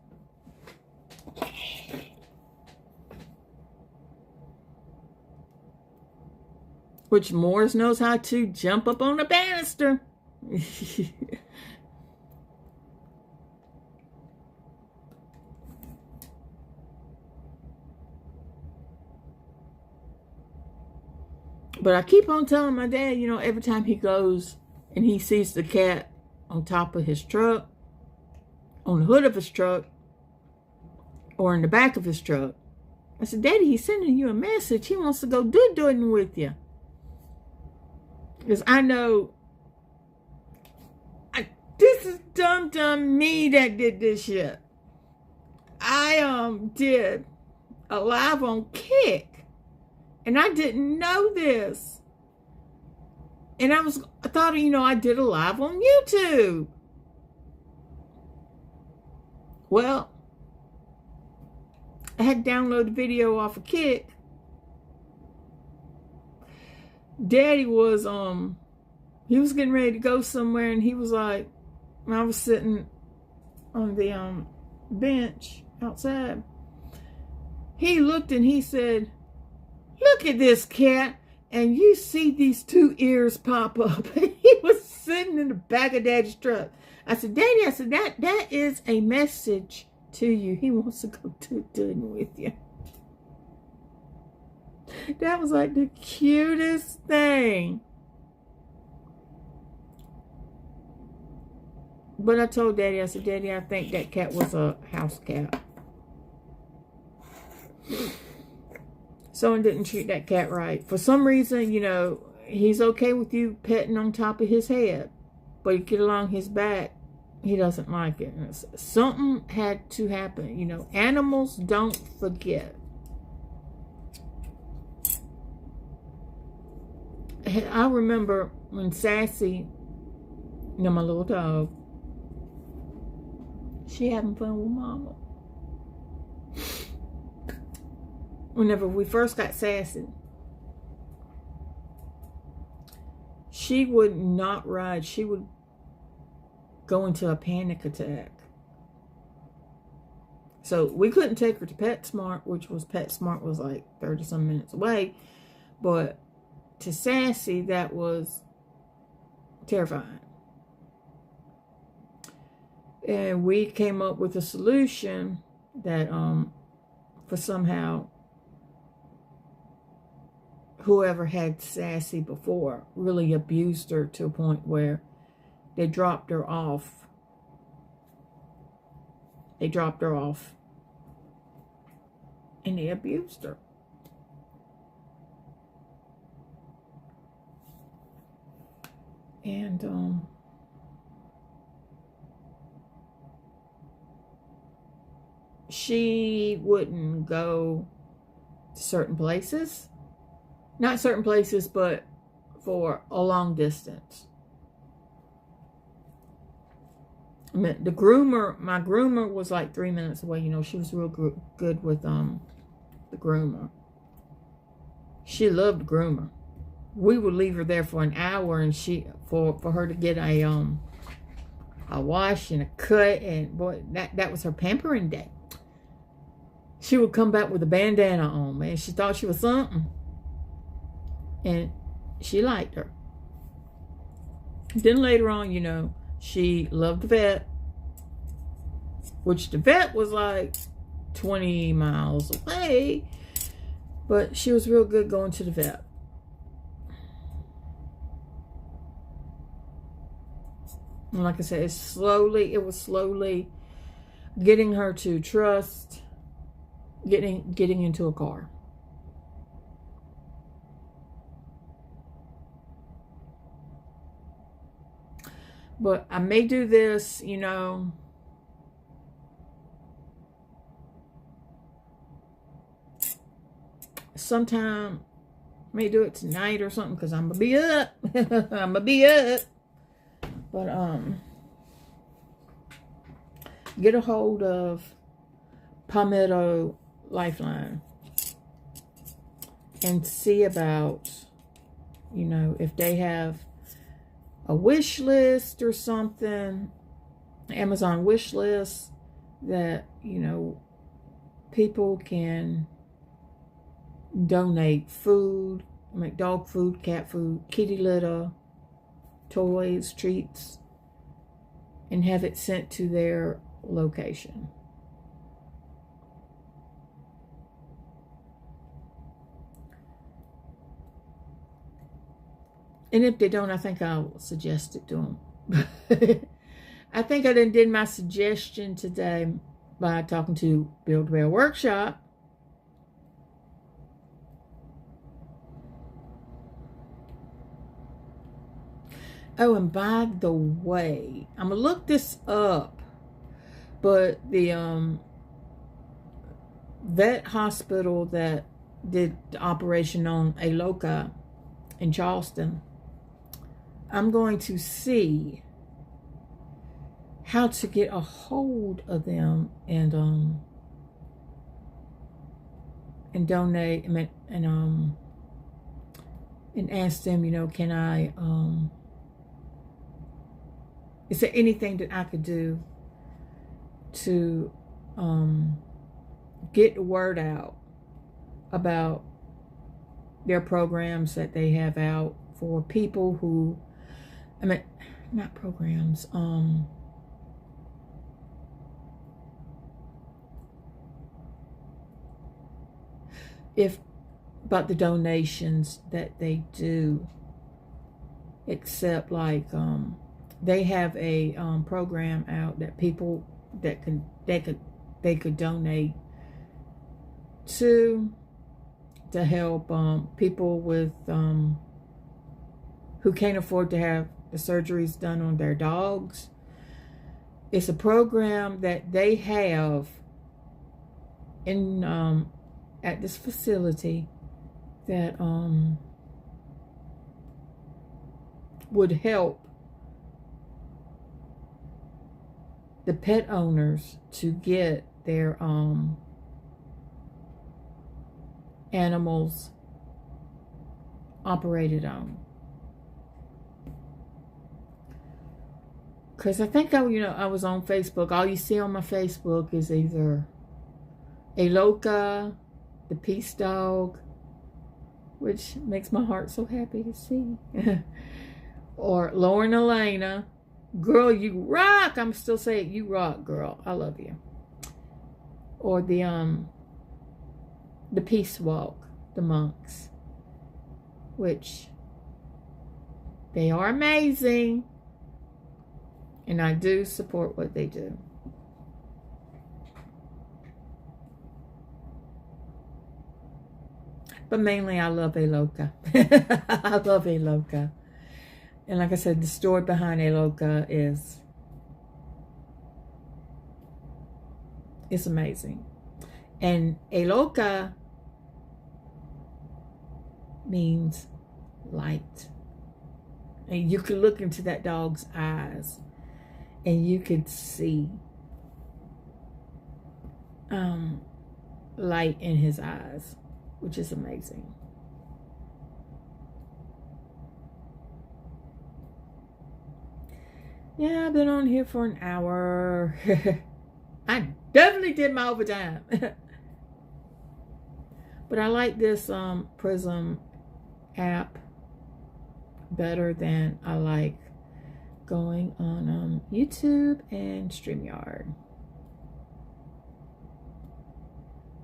which Morris knows how to jump up on a banister. But I keep on telling my dad, you know, every time he goes and he sees the cat on top of his truck, on the hood of his truck, or in the back of his truck, I said, Daddy, he's sending you a message. He wants to go do-doing with you. Because I know this is dumb me that did this shit. I did a live on Kick. And I didn't know this. And I thought, you know, I did a live on YouTube. Well, I had to download the video off of Kick. Daddy was, he was getting ready to go somewhere, and he was like, I was sitting on the bench outside. He looked and he said, "Look at this cat." And you see these two ears pop up. He was sitting in the back of Daddy's truck. I said, "Daddy," I said, that is a message to you. He wants to go toot-tooting with you. That was like the cutest thing. But I told Daddy, I said, "Daddy, I think that cat was a house cat. Someone didn't treat that cat right. For some reason, you know, he's okay with you petting on top of his head. But you get along his back, he doesn't like it." Something had to happen. You know, animals don't forget. I remember when Sassy, you know, my little dog, she having fun with Mama. Whenever we first got Sassy, she would not ride. She would go into a panic attack. So we couldn't take her to PetSmart, which was PetSmart was like 30 some minutes away. But to Sassy, that was terrifying. And we came up with a solution that for somehow whoever had Sassy before really abused her to a point where they dropped her off. They dropped her off and they abused her. And she wouldn't go to certain places. Not certain places, but for a long distance. I mean, my groomer was like 3 minutes away. You know, she was real good with the groomer. She loved the groomer. We would leave her there for an hour, and for her to get a wash and a cut, and boy, that was her pampering day. She would come back with a bandana on, man. She thought she was something. And she liked her. Then later on, you know, she loved the vet. Which the vet was like 20 miles away. But she was real good going to the vet. And like I said, it was slowly getting her to trust getting into a car. But I may do this, you know, sometime. May do it tonight or something, because I'm gonna be up. I'm gonna be up. But get a hold of Palmetto Lifeline and see about, you know, if they have a wish list or something, Amazon wish list that, you know, people can donate food, like dog food, cat food, kitty litter, toys, treats, and have it sent to their location. And if they don't, I think I'll suggest it to them. I think I did my suggestion today by talking to Build Bear Workshop. Oh, and by the way, I'm going to look this up. But the vet hospital that did the operation on a loca in Charleston, I'm going to see how to get a hold of them and donate and ask them, you know, can I is there anything that I could do to get the word out about their programs that they have out for people who, I mean, not programs, if about the donations that they do, except like they have a program out that people that they could donate to help people with who can't afford to have the surgeries done on their dogs. It's a program that they have in at this facility that would help the pet owners to get their animals operated on. Because I think I was on Facebook. All you see on my Facebook is either a Loca, the Peace Dog, which makes my heart so happy to see, or Lauren Elena. Girl, you rock. I'm still saying you rock, girl. I love you. Or the Peace Walk, the monks, which they are amazing, and I do support what they do. But mainly I love A Loca. I love A Loca. And like I said, the story behind A Loca is amazing. And A Loca means light. And you could look into that dog's eyes and you could see light in his eyes, which is amazing. Yeah, I've been on here for an hour. I definitely did my overtime. But I like this Prism app better than I like going on YouTube and StreamYard.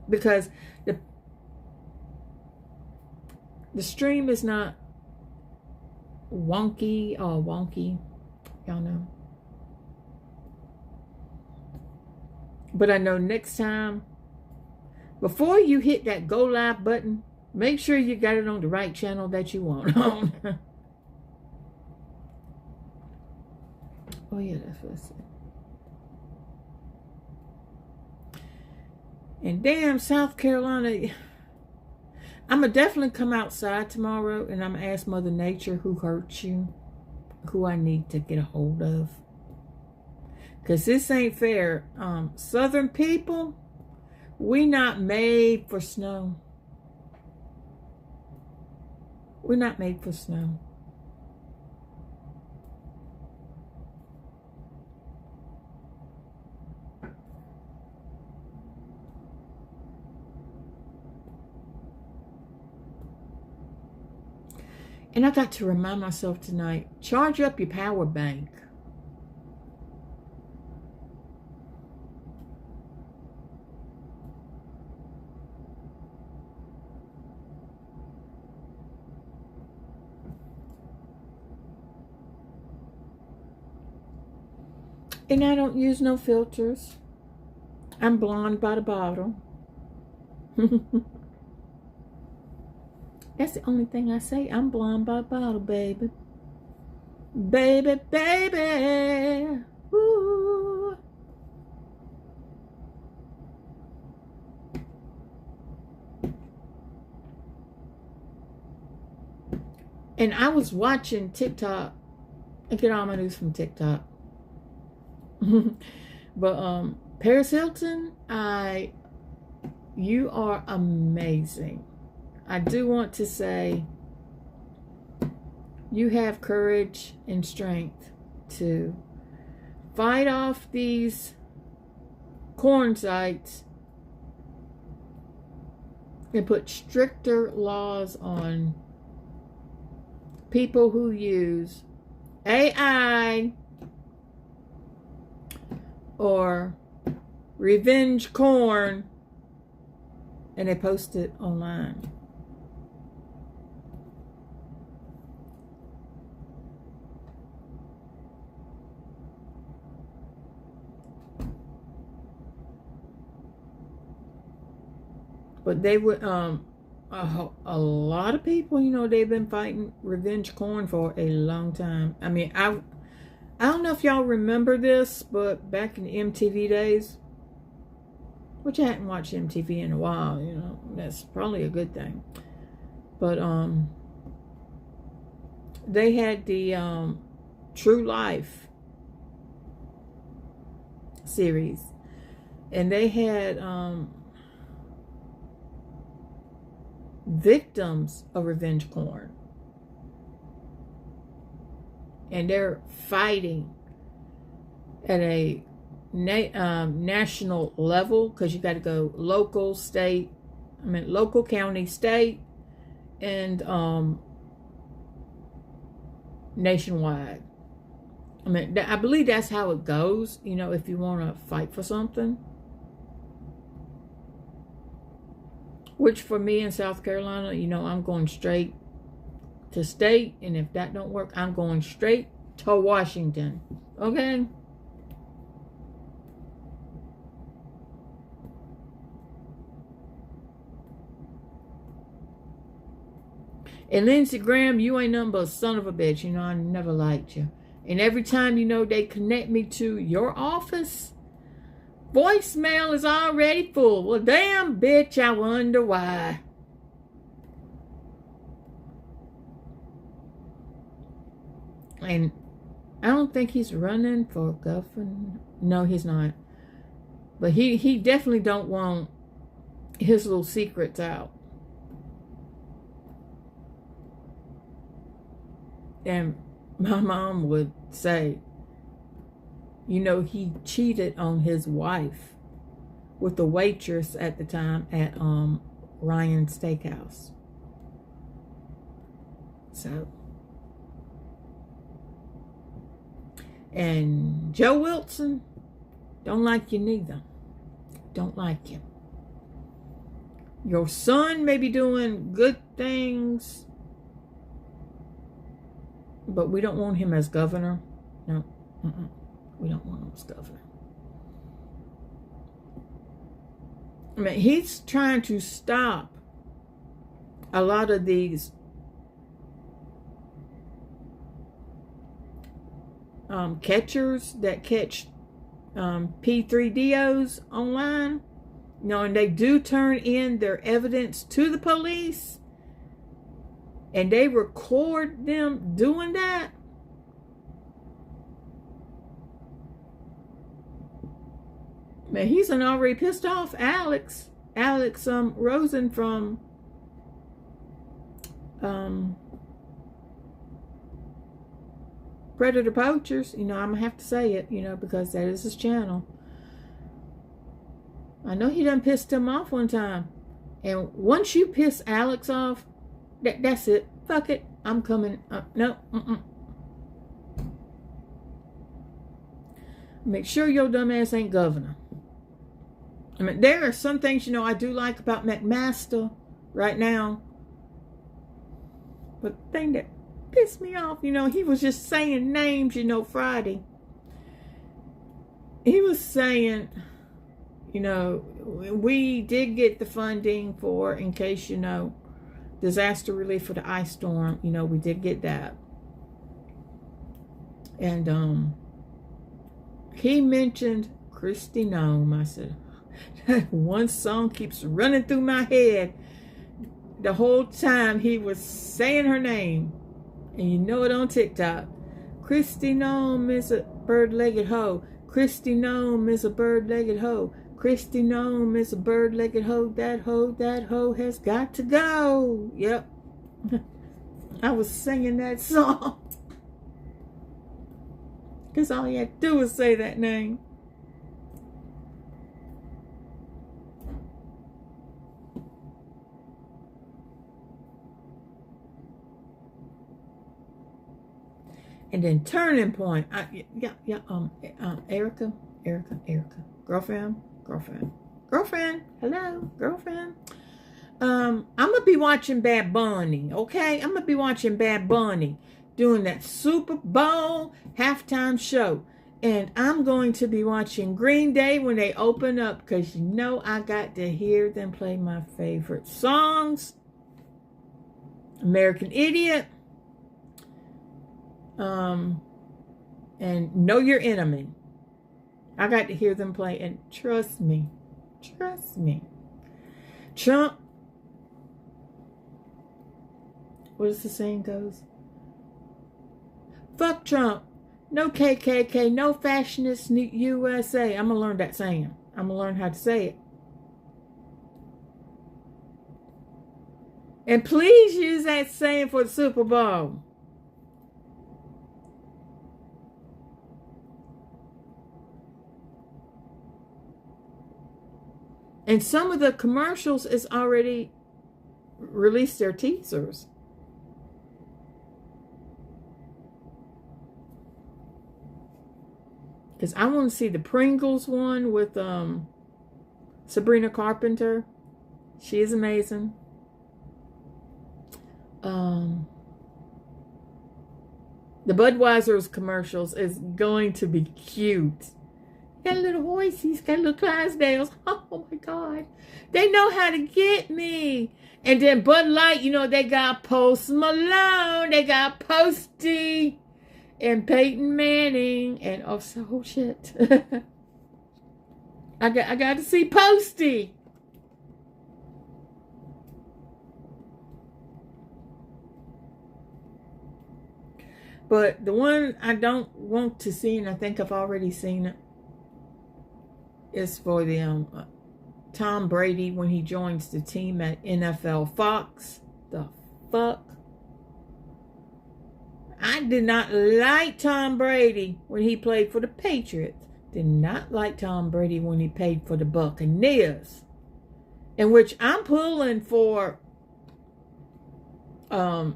Because the stream is not wonky. Y'all know. But I know next time, before you hit that go live button, make sure you got it on the right channel that you want on. Oh yeah, that's what I said. And damn, South Carolina, I'm going to definitely come outside tomorrow and I'm going to ask Mother Nature who hurt you, who I need to get a hold of. Because this ain't fair. Southern people, we not made for snow. We're not made for snow. And I got to remind myself tonight, charge up your power bank. And I don't use no filters. I'm blonde by the bottle. That's the only thing I say. I'm blonde by the bottle, baby. Baby, baby. Ooh. And I was watching TikTok. I get all my news from TikTok. But Paris Hilton, you are amazing. I do want to say you have courage and strength to fight off these corn sites and put stricter laws on people who use AI or revenge corn and they post it online. But they would, a lot of people, you know, they've been fighting revenge corn for a long time. I mean, I don't know if y'all remember this, but back in the MTV days, which I hadn't watched MTV in a while, you know, that's probably a good thing. But they had the True Life series, and they had victims of revenge corn, and they're fighting at a national level, because you got to go local, state, local, county, state, and nationwide. I mean, I believe that's how it goes, you know, if you want to fight for something. Which for me in South Carolina, you know, I'm going straight to state. And if that don't work, I'm going straight to Washington. Okay? And Lindsey Graham, you ain't nothing but a son of a bitch. You know, I never liked you. And every time, you know, they connect me to your office, voicemail is already full. Well, damn, bitch, I wonder why. And I don't think he's running for governor. No, he's not. But he definitely don't want his little secrets out. And my mom would say, you know, he cheated on his wife with the waitress at the time at Ryan's Steakhouse. So, and Joe Wilson, don't like you neither. Don't like you. Your son may be doing good things, but we don't want him as governor. No. We don't want him as governor. I mean, he's trying to stop a lot of these catchers that catch P3DOs online. You know, and they do turn in their evidence to the police. And they record them doing that. Man, he's already pissed off Alex Rosen from Predator Poachers. You know, I'm gonna have to say it, you know, because that is his channel. I know he done pissed him off one time. And once you piss Alex off, that's it. Fuck it. I'm coming up. No. Make sure your dumb ass ain't governor. I mean, there are some things, you know, I do like about McMaster right now. But the thing that pissed me off, you know, he was just saying names, you know, Friday. He was saying, you know, we did get the funding for, in case you know, disaster relief for the ice storm. You know, we did get that. And he mentioned Kristi Noem. I said, that one song keeps running through my head the whole time he was saying her name. And you know it on TikTok. Kristi Noem is a bird-legged hoe. Kristi Noem is a bird-legged hoe. Kristi Noem is a bird-legged hoe. That hoe has got to go. Yep. I was singing that song. Because all you had to do was say that name. And then Turning Point. Erica. Girlfriend. Hello, girlfriend. I'm gonna be watching Bad Bunny, okay? I'm gonna be watching Bad Bunny doing that Super Bowl halftime show. And I'm going to be watching Green Day when they open up, because you know I got to hear them play my favorite songs. American Idiot. And Know Your Enemy. I got to hear them play, and trust me. Trump, what does the saying goes? Fuck Trump. No KKK, no fascist USA. I'm going to learn that saying. I'm going to learn how to say it. And please use that saying for the Super Bowl. And some of the commercials is already released their teasers. Because I want to see the Pringles one with Sabrina Carpenter. She is amazing. The Budweiser's commercials is going to be cute. Got little voices, got little Clydesdales. Oh my God. They know how to get me. And then Bud Light, you know, they got Post Malone, they got Posty, and Peyton Manning, and oh shit. I got to see Posty. But the one I don't want to see, and I think I've already seen it, is for the Tom Brady when he joins the team at NFL Fox. The fuck? I did not like Tom Brady when he played for the Patriots. Did not like Tom Brady when he played for the Buccaneers. In which I'm pulling for the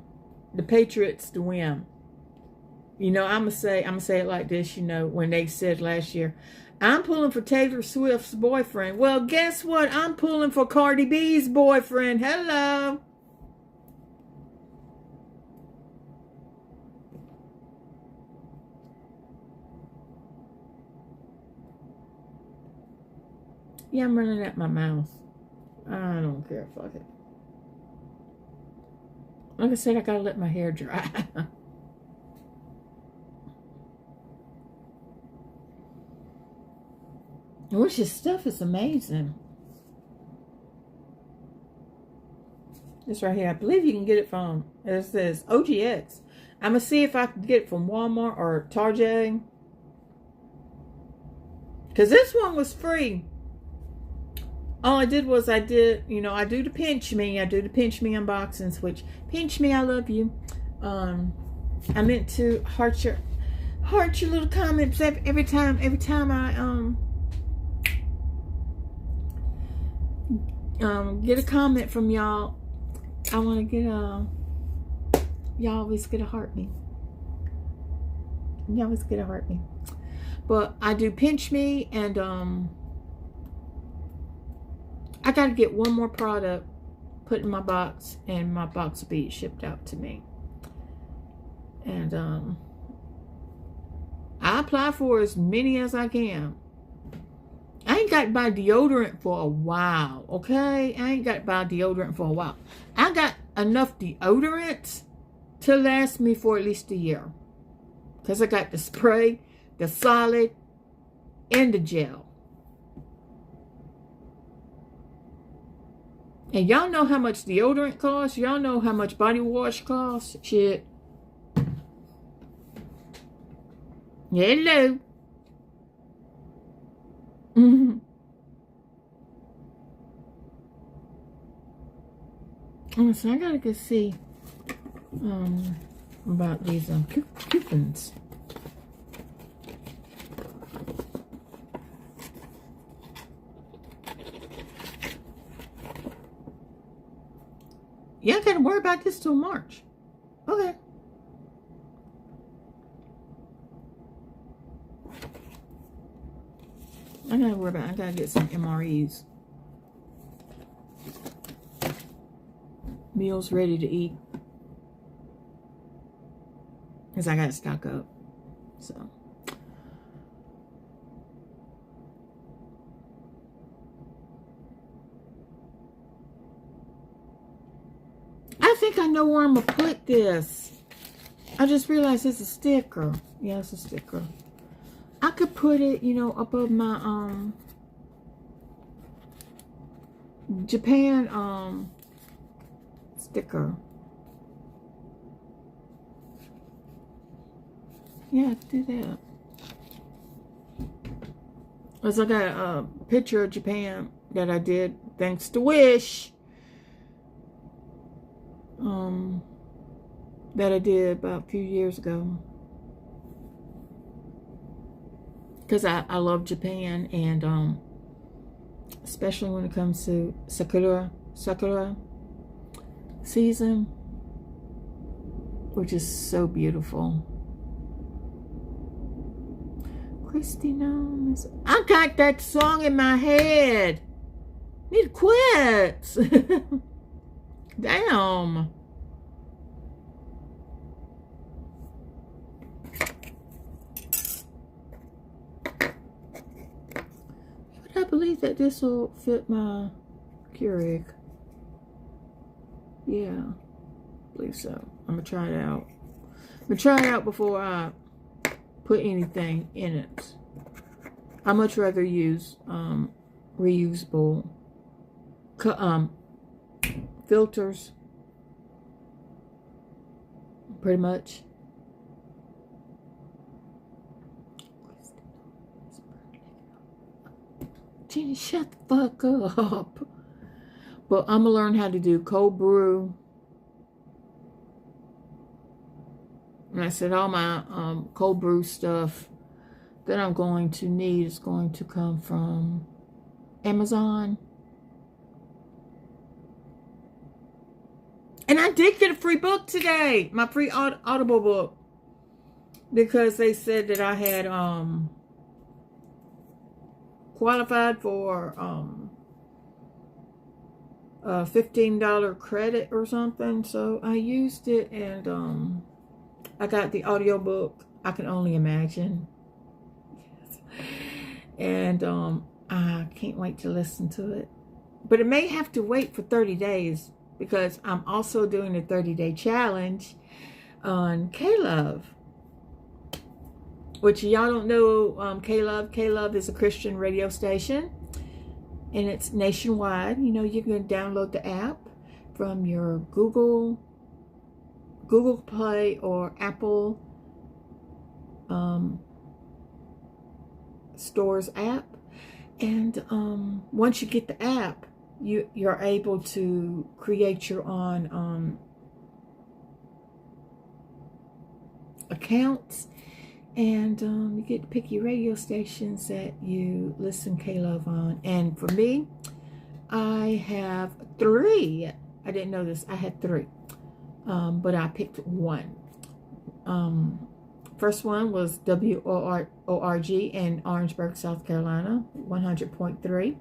Patriots to win. You know, I'm gonna say it like this, you know, when they said last year, I'm pulling for Taylor Swift's boyfriend. Well, guess what? I'm pulling for Cardi B's boyfriend. Hello. Yeah, I'm running at my mouth. I don't care. Fuck it. Like I said, I gotta let my hair dry. Which his stuff is amazing. This right here, I believe you can get it from, it says OGX. I'm going to see if I can get it from Walmart or Target. Because this one was free. All I did was I do the Pinch Me. I do the Pinch Me unboxings, which, Pinch Me, I love you. I meant to heart your little comments every time I, get a comment from y'all. I want to get y'all always get a heart me. You always get a heart me. But I do Pinch Me, and I got to get one more product put in my box, and my box will be shipped out to me. And I apply for as many as I can. I ain't got to buy deodorant for a while, okay? I ain't got to buy deodorant for a while. I got enough deodorant to last me for at least a year. Because I got the spray, the solid, and the gel. And y'all know how much deodorant costs? Y'all know how much body wash costs? Shit. Hello. So I gotta go see about these coupons. Yeah, I gotta worry about this till March. Okay. I gotta worry about. I gotta get some MREs. Meals ready to eat. Because I gotta stock up. So. I think I know where I'm gonna put this. I just realized it's a sticker. Yeah, it's a sticker. I could put it, you know, above my Japan sticker. Yeah, I could do that. Because I got a picture of Japan that I did thanks to Wish. That I did about a few years ago. Because I love Japan, and especially when it comes to sakura season, which is so beautiful. Christina, I got that song in my head. Need to quit. Damn. But I believe that this will fit my Keurig. Yeah, I believe so. I'm gonna try it out. I'm gonna try it out before I put anything in it. I much rather use reusable filters, pretty much. Jenny, shut the fuck up. But I'm gonna learn how to do cold brew. And I said all my cold brew stuff that I'm going to need is going to come from Amazon. And I did get a free book today, my free Audible book, because they said that I had qualified for a $15 credit or something. So I used it, and I got the audio book. I Can Only Imagine. Yes. And I can't wait to listen to it. But it may have to wait for 30 days because I'm also doing a 30-day challenge on K-Love. Which y'all don't know, K-Love. K-Love is a Christian radio station. And it's nationwide. You know, you can download the app from your Google Play or Apple stores app. And once you get the app, you're able to create your own accounts, and you get to pick your radio stations that you listen K-Love on. And for me, I have 3. I didn't know this. I had 3. But I picked one. First one was WORG in Orangeburg, South Carolina, 100.3.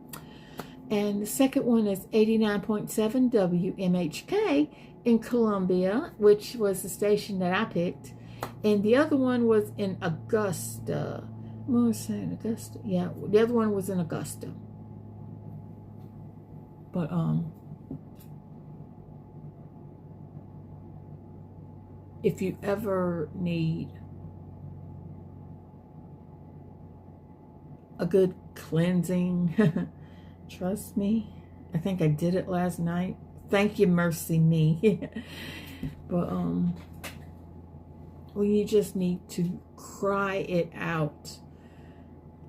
And the second one is 89.7 WMHK in Columbia, which was the station that I picked. And the other one was in Augusta. What was I saying? Augusta? Yeah, the other one was in Augusta. But, if you ever need a good cleansing, trust me, I think I did it last night. Thank you, mercy me. But well, you just need to cry it out.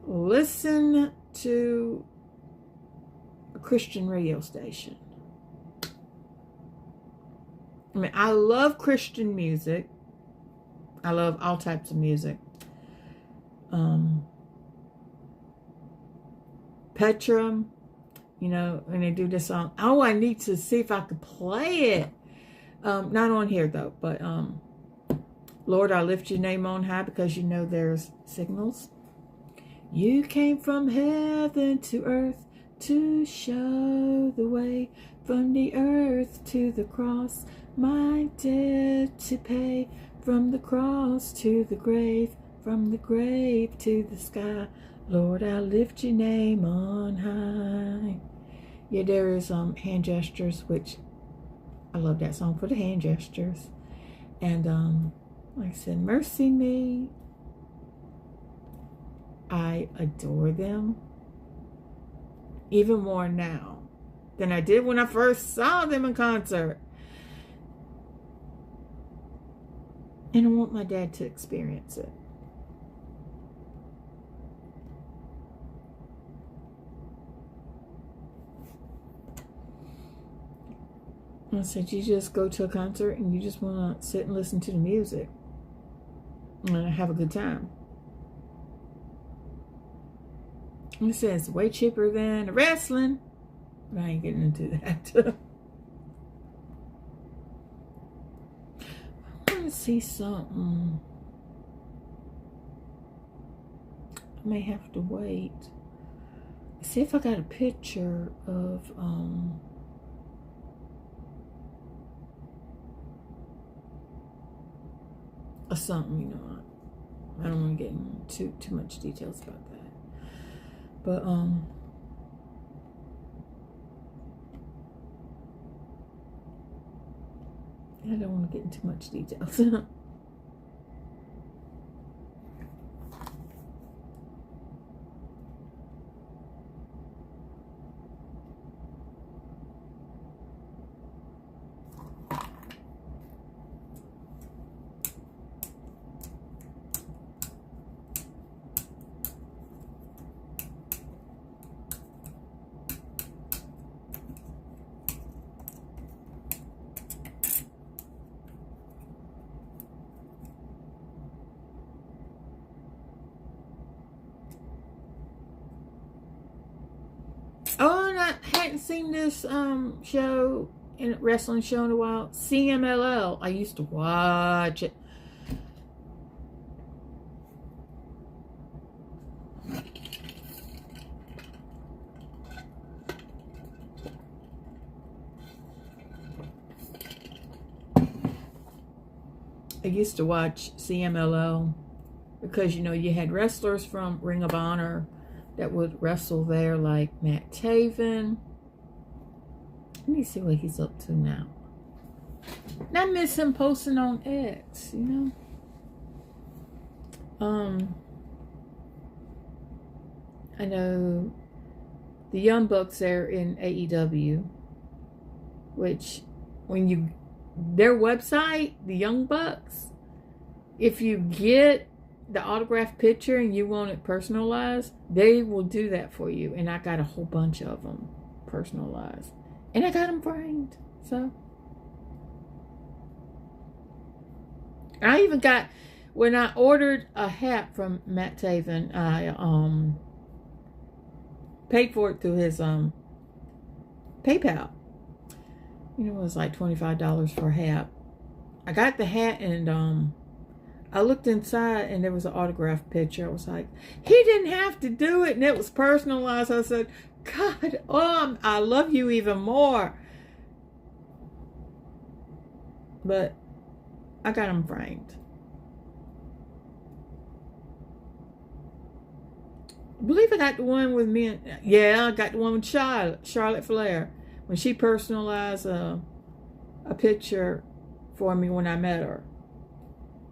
Listen to a Christian radio station. I mean, I love Christian music. I love all types of music. Petra, you know, when they do this song. Oh, I need to see if I could play it. Not on here, though. But, Lord, I lift your name on high because you know there's signals. You came from heaven to earth to show the way, from the earth to the cross, my debt to pay, from the cross to the grave, from the grave to the sky. Lord, I lift your name on high. Yeah, there is hand gestures, which I love that song for the hand gestures. And like I said, Mercy Me, I adore them even more now than I did when I first saw them in concert. And I want my dad to experience it. I said, you just go to a concert and you just want to sit and listen to the music and have a good time. He says it's way cheaper than wrestling. But I ain't getting into that. I want to see something. I may have to wait. See if I got a picture of something, you know. I don't want to get into too much details about that. But I don't want to get into much details. Oh, and I hadn't seen this show, in wrestling show in a while. CMLL. I used to watch it. I used to watch CMLL because, you know, you had wrestlers from Ring of Honor that would wrestle there, like Matt Taven. Let me see what he's up to now. And I miss him posting on X, you know. I know the Young Bucks there in AEW, which when you, their website, the Young Bucks, if you get the autographed picture and you want it personalized, they will do that for you. And I got a whole bunch of them personalized, and I got them framed. So I even got, when I ordered a hat from Matt Taven, I paid for it through his PayPal. You know, it was like $25 for a hat. I got the hat, and I looked inside and there was an autographed picture. I was like, he didn't have to do it, and it was personalized. I said, God, I love you even more. But I got them framed. I believe I got the one with me. I got the one with Charlotte Flair, when she personalized a picture for me when I met her.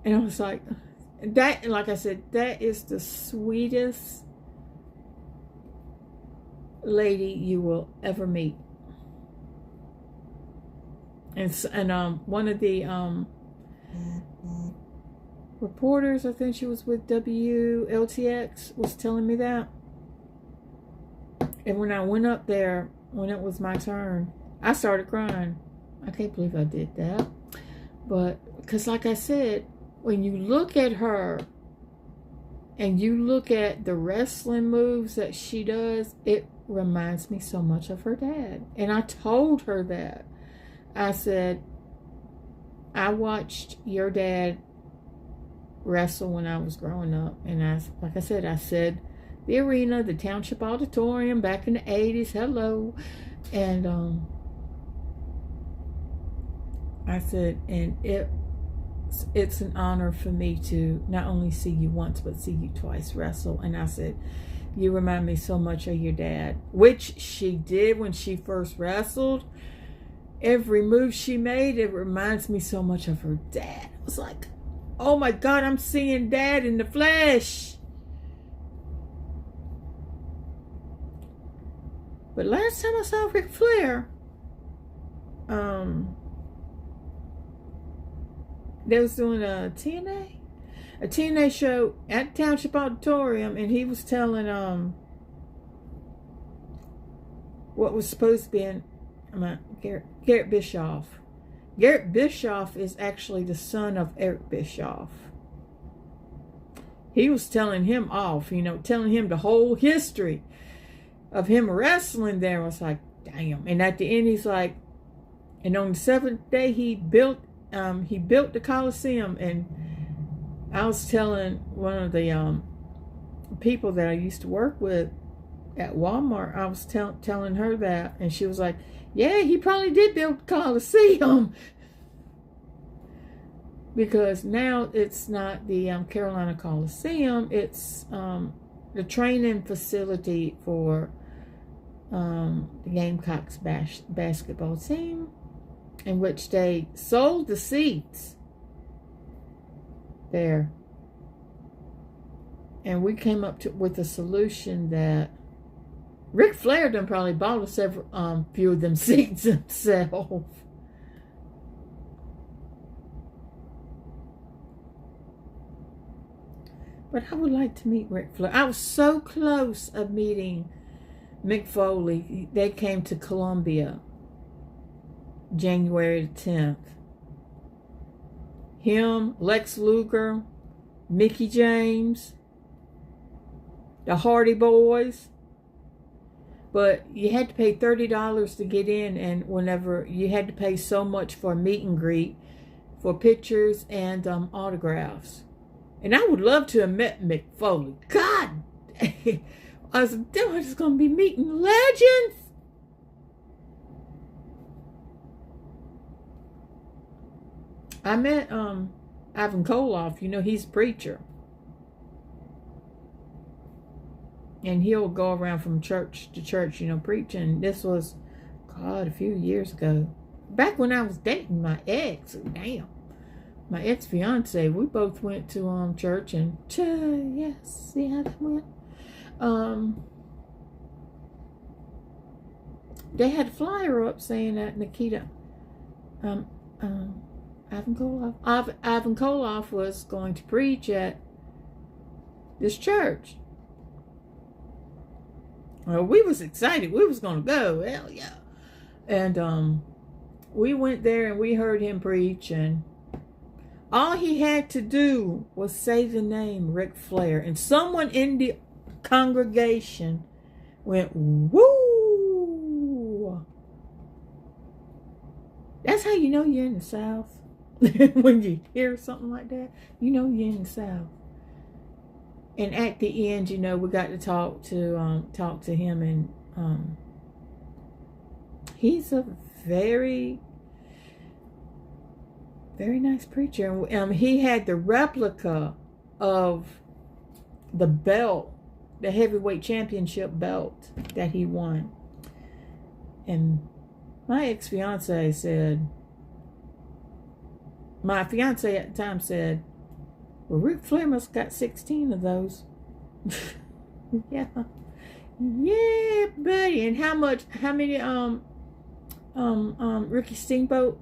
And I was like, that, like I said, that is the sweetest lady you will ever meet. And one of the reporters, I think she was with WLTX, was telling me that. And when I went up there, when it was my turn, I started crying. I can't believe I did that. But, because like I said, when you look at her and you look at the wrestling moves that she does, it reminds me so much of her dad. And I told her that. I said, I watched your dad wrestle when I was growing up. And like I said, the arena, the Township Auditorium back in the 80s. Hello. And I said, and it's an honor for me to not only see you once, but see you twice wrestle. And I said, you remind me so much of your dad, which she did when she first wrestled. Every move she made, it reminds me so much of her dad. I was like, oh my God, I'm seeing Dad in the flesh. But last time I saw Ric Flair, they was doing a TNA show at Township Auditorium, and he was telling what was supposed to be Garrett Bischoff. Garrett Bischoff is actually the son of Eric Bischoff. He was telling him off, telling him the whole history of him wrestling there. I was like, damn. And at the end, he's like, and on the 7th day, he built the Coliseum. And I was telling one of the people that I used to work with at Walmart, I was telling her that, and she was like, yeah, he probably did build the Coliseum. Because now it's not the Carolina Coliseum, it's the training facility for the Gamecocks basketball team, in which they sold the seats there. And we came up with a solution that Ric Flair done probably bought a few of them seats himself. But I would like to meet Ric Flair. I was so close of meeting Mick Foley. They came to Columbia January 10th. Him, Lex Luger, Mickey James, the Hardy Boys. But you had to pay $30 to get in, and whenever you had to pay so much for a meet and greet, for pictures and autographs. And I would love to have met Mick Foley. God, I was just going to be meeting legends. I met Ivan Koloff. He's a preacher. And he'll go around from church to church, preaching. This was, God, a few years ago. Back when I was dating my ex. Damn. My ex-fiance. We both went to church, and yes, see how that went. They had a flyer up saying that Nikita, Ivan Koloff was going to preach at this church. Well, we was excited. We was going to go. Hell yeah. And we went there and we heard him preach, and all he had to do was say the name Ric Flair, and someone in the congregation went, woo! That's how you know you're in the South. When you hear something like that, you know you're in the South. And at the end, we got to talk to him, and he's a very, very nice preacher. He had the replica of the belt, the heavyweight championship belt that he won. And my fiance at the time said, well, Ric Flair must have got 16 of those. Yeah. Yeah, buddy. And how many Ricky Steamboat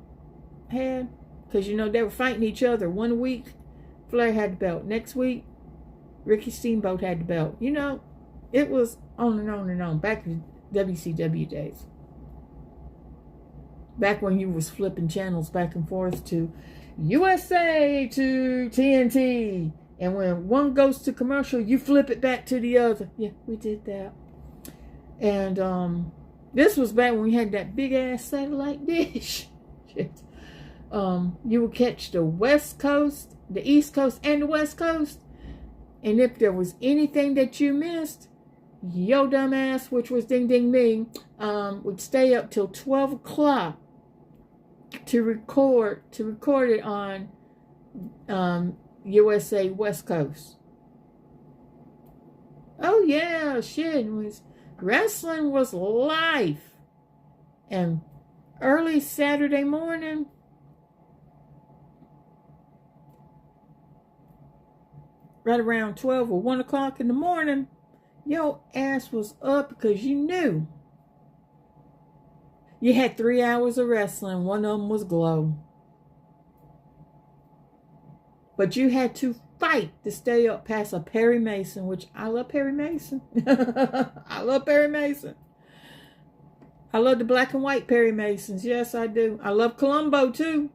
had? Because they were fighting each other. One week Flair had the belt. Next week Ricky Steamboat had the belt. It was on and on and on. Back in WCW days. Back when you was flipping channels back and forth to USA to TNT. And when one goes to commercial, you flip it back to the other. Yeah, we did that. And this was back when we had that big ass satellite dish. Shit. You would catch the West Coast, the East Coast, and the West Coast. And if there was anything that you missed, yo dumbass, which was ding ding me, would stay up till 12 o'clock to record it on USA West Coast. Oh yeah, shit, wrestling was life. And early Saturday morning, right around 12 or 1 o'clock in the morning, your ass was up because you knew you had 3 hours of wrestling. One of them was Glow. But you had to fight to stay up past a Perry Mason, which I love Perry Mason. I love Perry Mason. I love the black and white Perry Masons. Yes, I do. I love Columbo, too.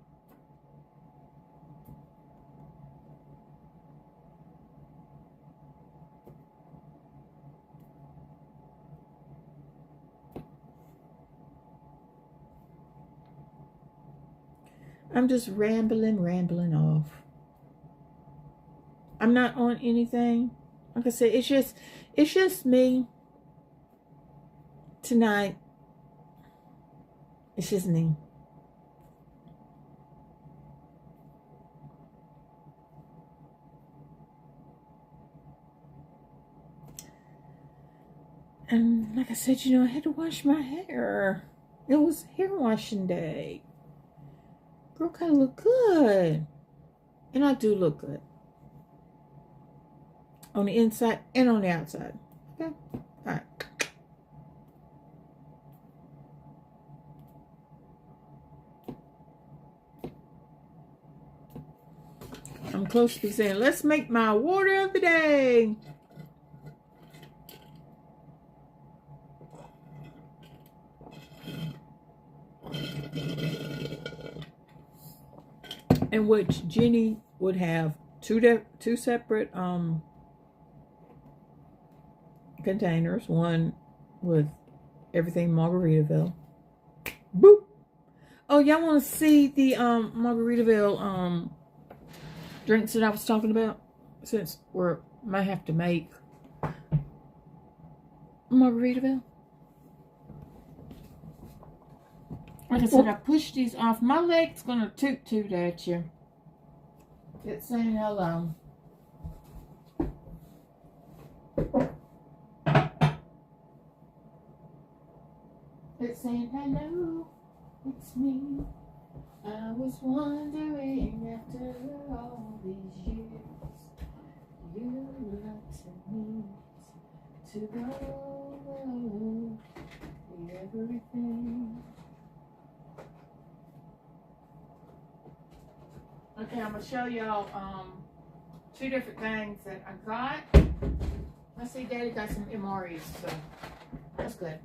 I'm just rambling off. I'm not on anything. Like I said, it's just me tonight. It's just me. And like I said, I had to wash my hair. It was hair washing day. Girl, kind of look good. And I do look good. On the inside and on the outside. Okay? Alright. I'm close to be saying, let's make my water of the day. In which Jenny would have two separate containers. One with everything Margaritaville. Boop. Oh, y'all want to see the Margaritaville drinks that I was talking about? Since we might have to make Margaritaville. Like I said, I pushed these off. My leg's gonna toot at you. It's saying hello. It's saying hello. It's me. I was wondering after all these years, you'd like to meet to go everything. Okay, I'm gonna show y'all two different things that I got. I see Daddy got some MREs, so that's good.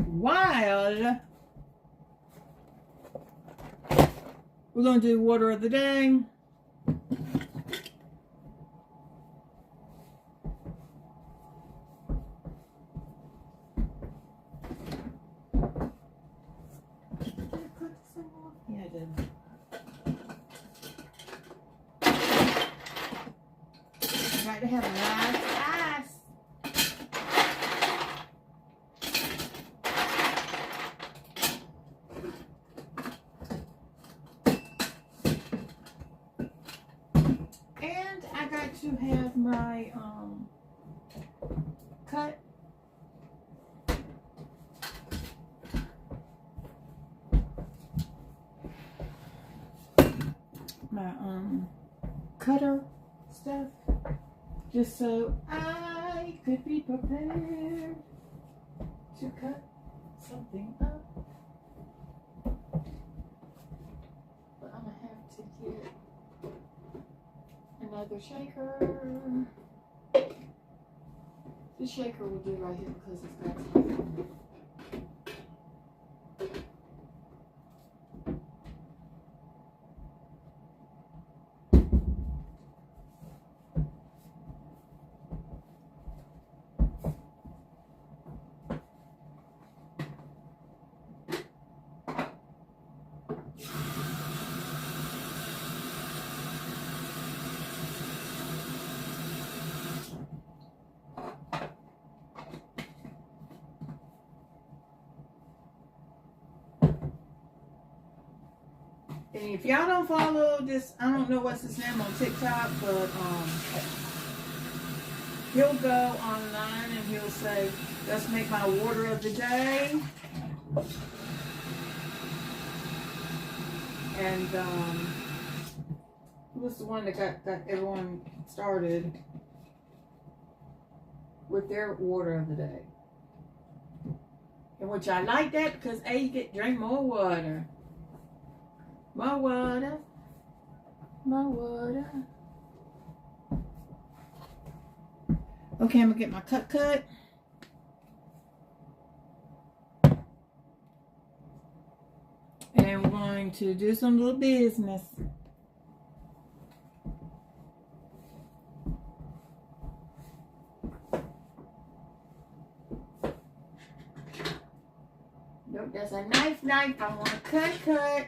While we're gonna do water of the day. Yeah, I did. I got to have lots of ice. And I got to have my cut. My cutter stuff, just so I could be prepared to cut something up. But I'm gonna have to get another shaker. This shaker will do right here because it's got some. And if y'all don't follow this, I don't know what's his name on TikTok, but he'll go online and he'll say, let's make my water of the day. And who was the one that got everyone started with their water of the day? And which I like that because A, you get drink more water. More water. More water. Okay, I'm gonna get my cut. And we're going to do some little business. Nope, that's a knife. I want to cut.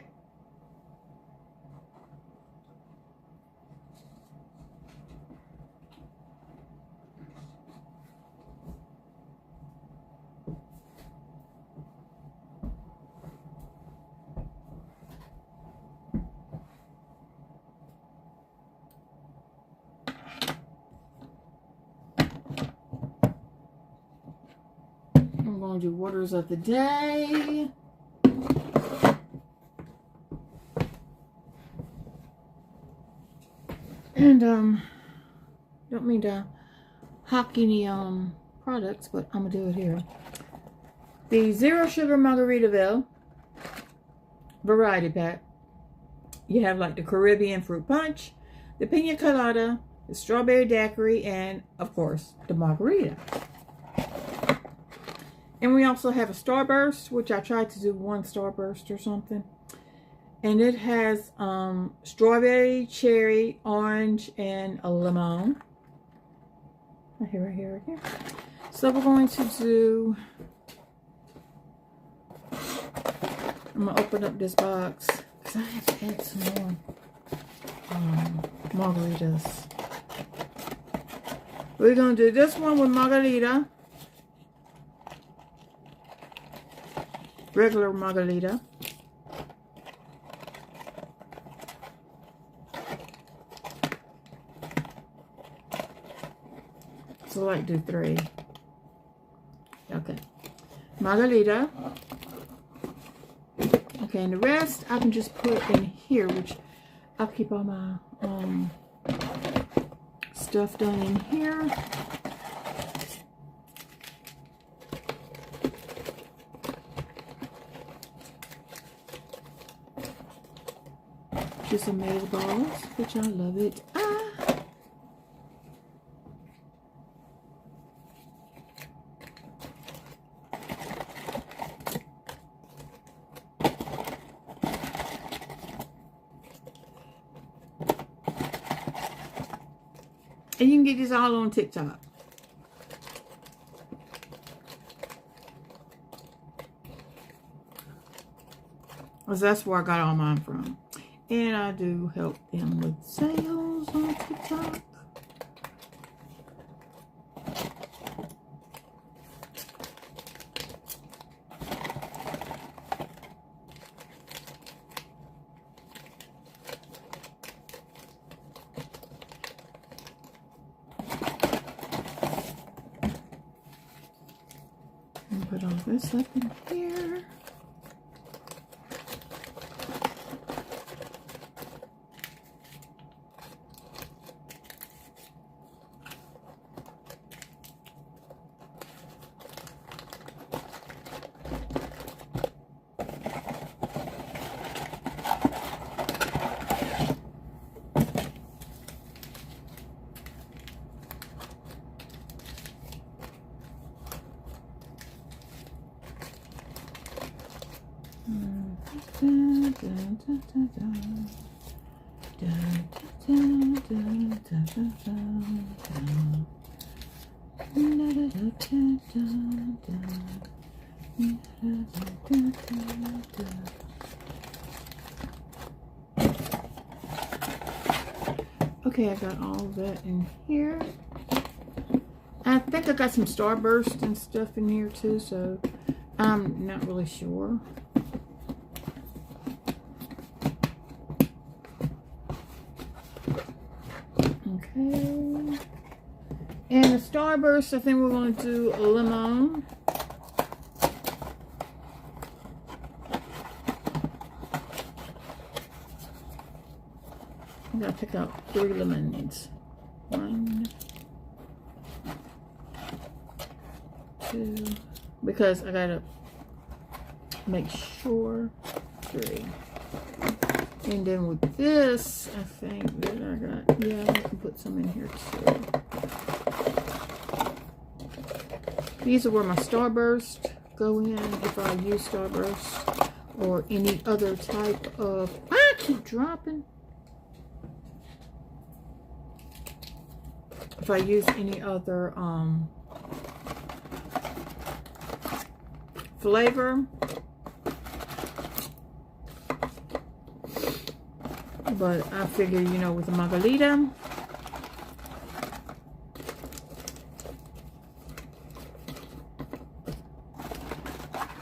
I'm going to do waters of the day. And don't mean to hawk any products, but I'm gonna do it here. The Zero Sugar Margaritaville variety pack. You have like the Caribbean fruit punch, the pina colada, the strawberry daiquiri, and of course the margarita. And we also have a Starburst, which I tried to do one Starburst or something. And it has strawberry, cherry, orange, and a lemon. Right here. So we're going to do... I'm going to open up this box because I have to add some more margaritas. We're going to do this one with margarita. Regular margarita. So like do 3. Okay. Margarita. Okay, and the rest I can just put in here, which I'll keep all my stuff done in here. Just some made balls, which I love it. And you can get this all on TikTok. Because that's where I got all mine from. And I do help them with sales on TikTok. And put all this up in here. Okay, I got all of that in here. I think I got some Starburst and stuff in here too, so I'm not really sure. Starburst, I think we're going to do a lemon. I'm going to pick out 3 lemons. 1, 2, because I got to make sure 3. And then with this, I think that I got, yeah, I can put some in here too. These are where my Starburst go in if I use Starburst or any other type of, I keep dropping. If I use any other flavor. But I figure, you know, with the margarita,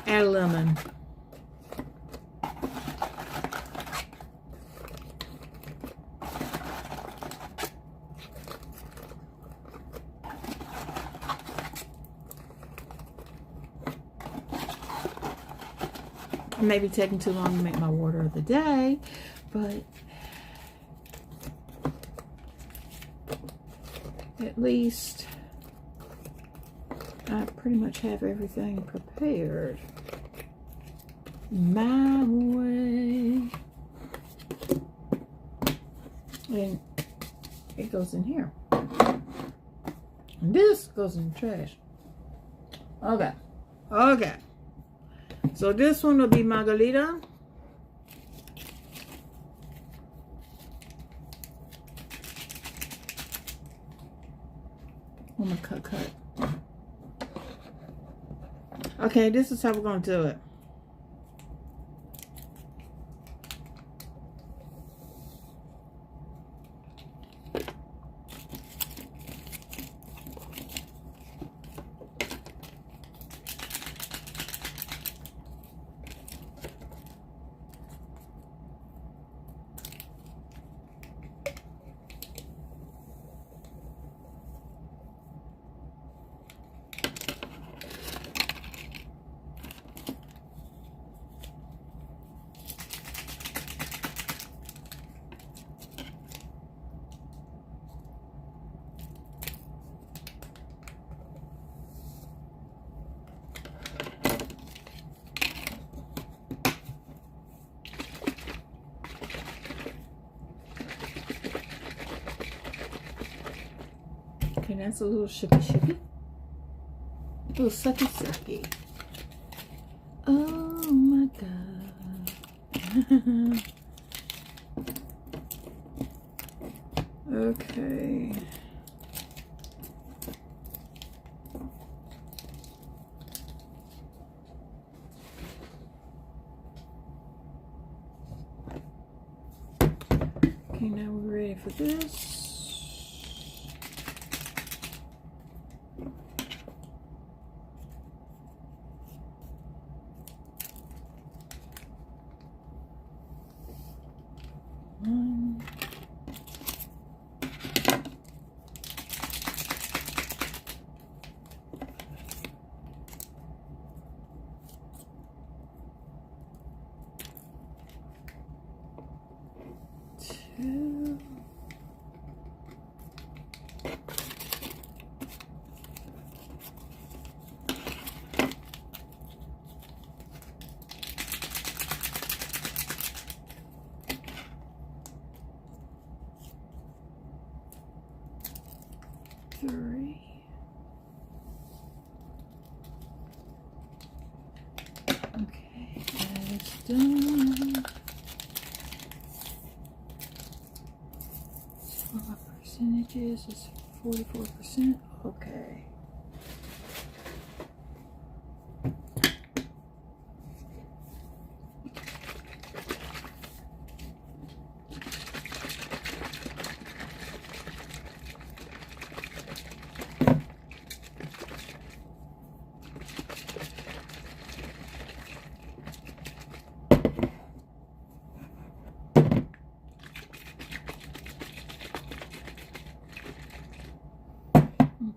add a lemon. It may be taking too long to make my water of the day, but at least I pretty much have everything prepared my way. And it goes in here. And this goes in the trash. Okay. Okay. So this one will be margarita. I'm gonna cut. Okay, this is how we're gonna do it. Okay, that's a little shippy. A little sucky. Oh my god. Okay. Okay, now we're ready for this. One. Two. 3. Okay, that is done. So what my percentage is 44%. Okay.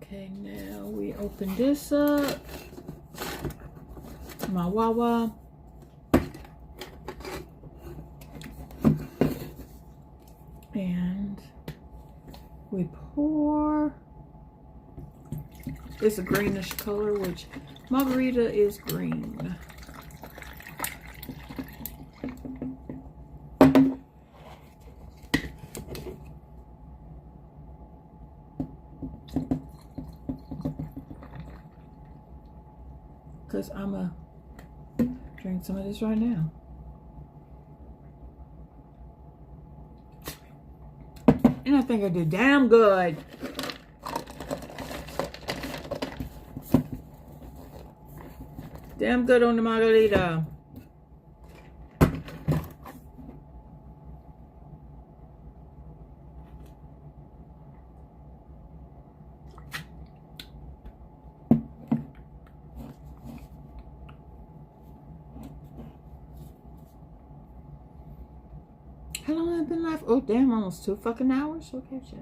Okay, now open this up. My Wawa. And we pour. It's a greenish color, which margarita is green. Because I'm going to drink some of this right now. And I think I did damn good. Damn good on the margarita. How long have I been live? Oh, damn, almost 2 fucking hours? Okay, shit.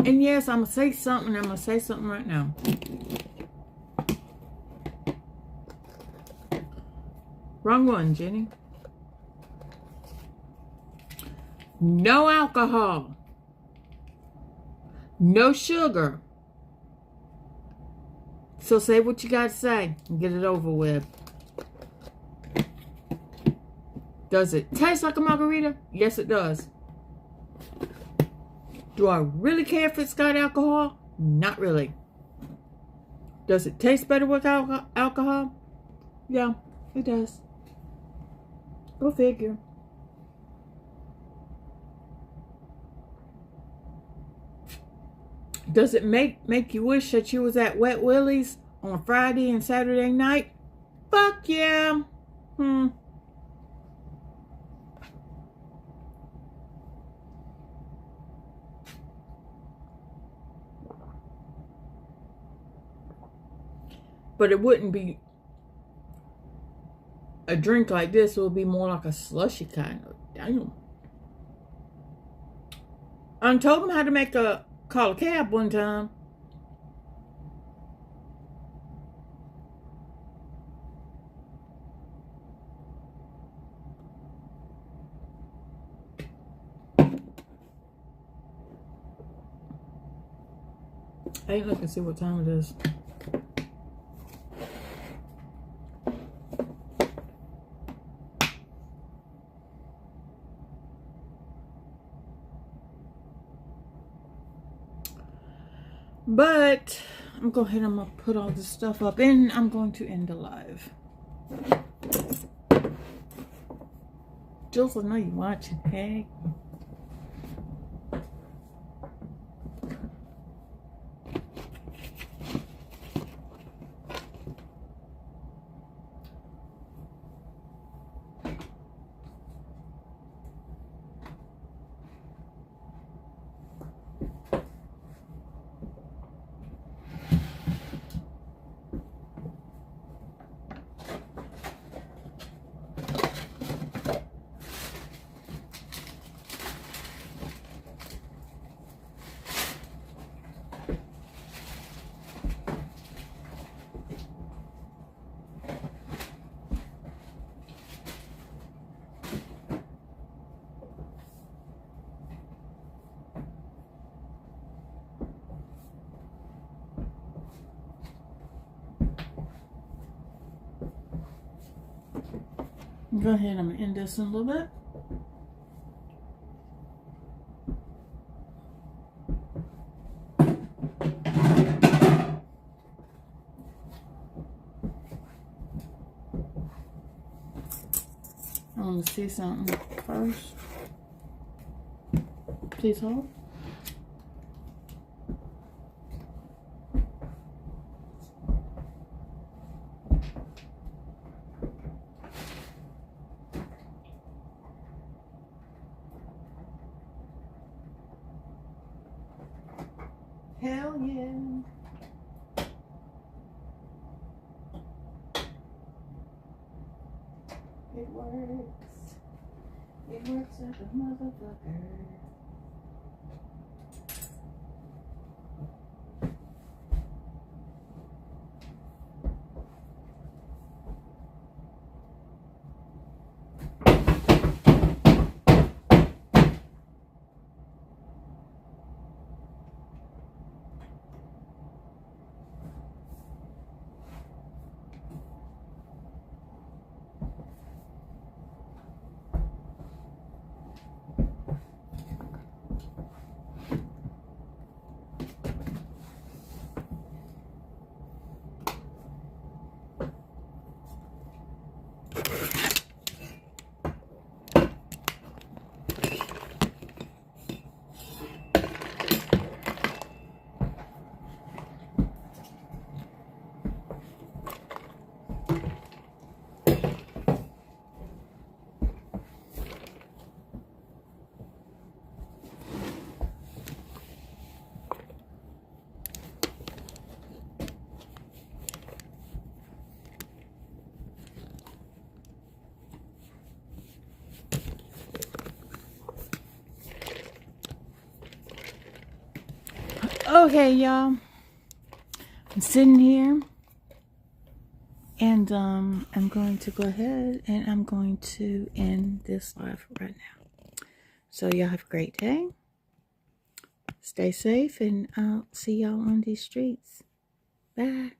And yes, I'm going to say something. I'm going to say something right now. Wrong one, Jenny. No alcohol. No sugar. So say what you got to say and get it over with. Does it taste like a margarita? Yes, it does. Do I really care if it's got alcohol? Not really. Does it taste better with alcohol? Yeah, it does. Go figure. Does it make you wish that you was at Wet Willie's on Friday and Saturday night? Fuck yeah. But it wouldn't be a drink like this. It would be more like a slushy kind of. Damn. I told him how to call a cab one time. I ain't looking to see what time it is. But I'm going ahead and I'm going to put all this stuff up and I'm going to end the live. Jules, I know you're watching, hey? Go ahead, I'm going to end this in a little bit. I want to see something first. Please hold. Hell yeah. It works. It works like a motherfucker. Okay, y'all. I'm sitting here and I'm going to go ahead and I'm going to end this live right now. So y'all have a great day. Stay safe and I'll see y'all on these streets. Bye.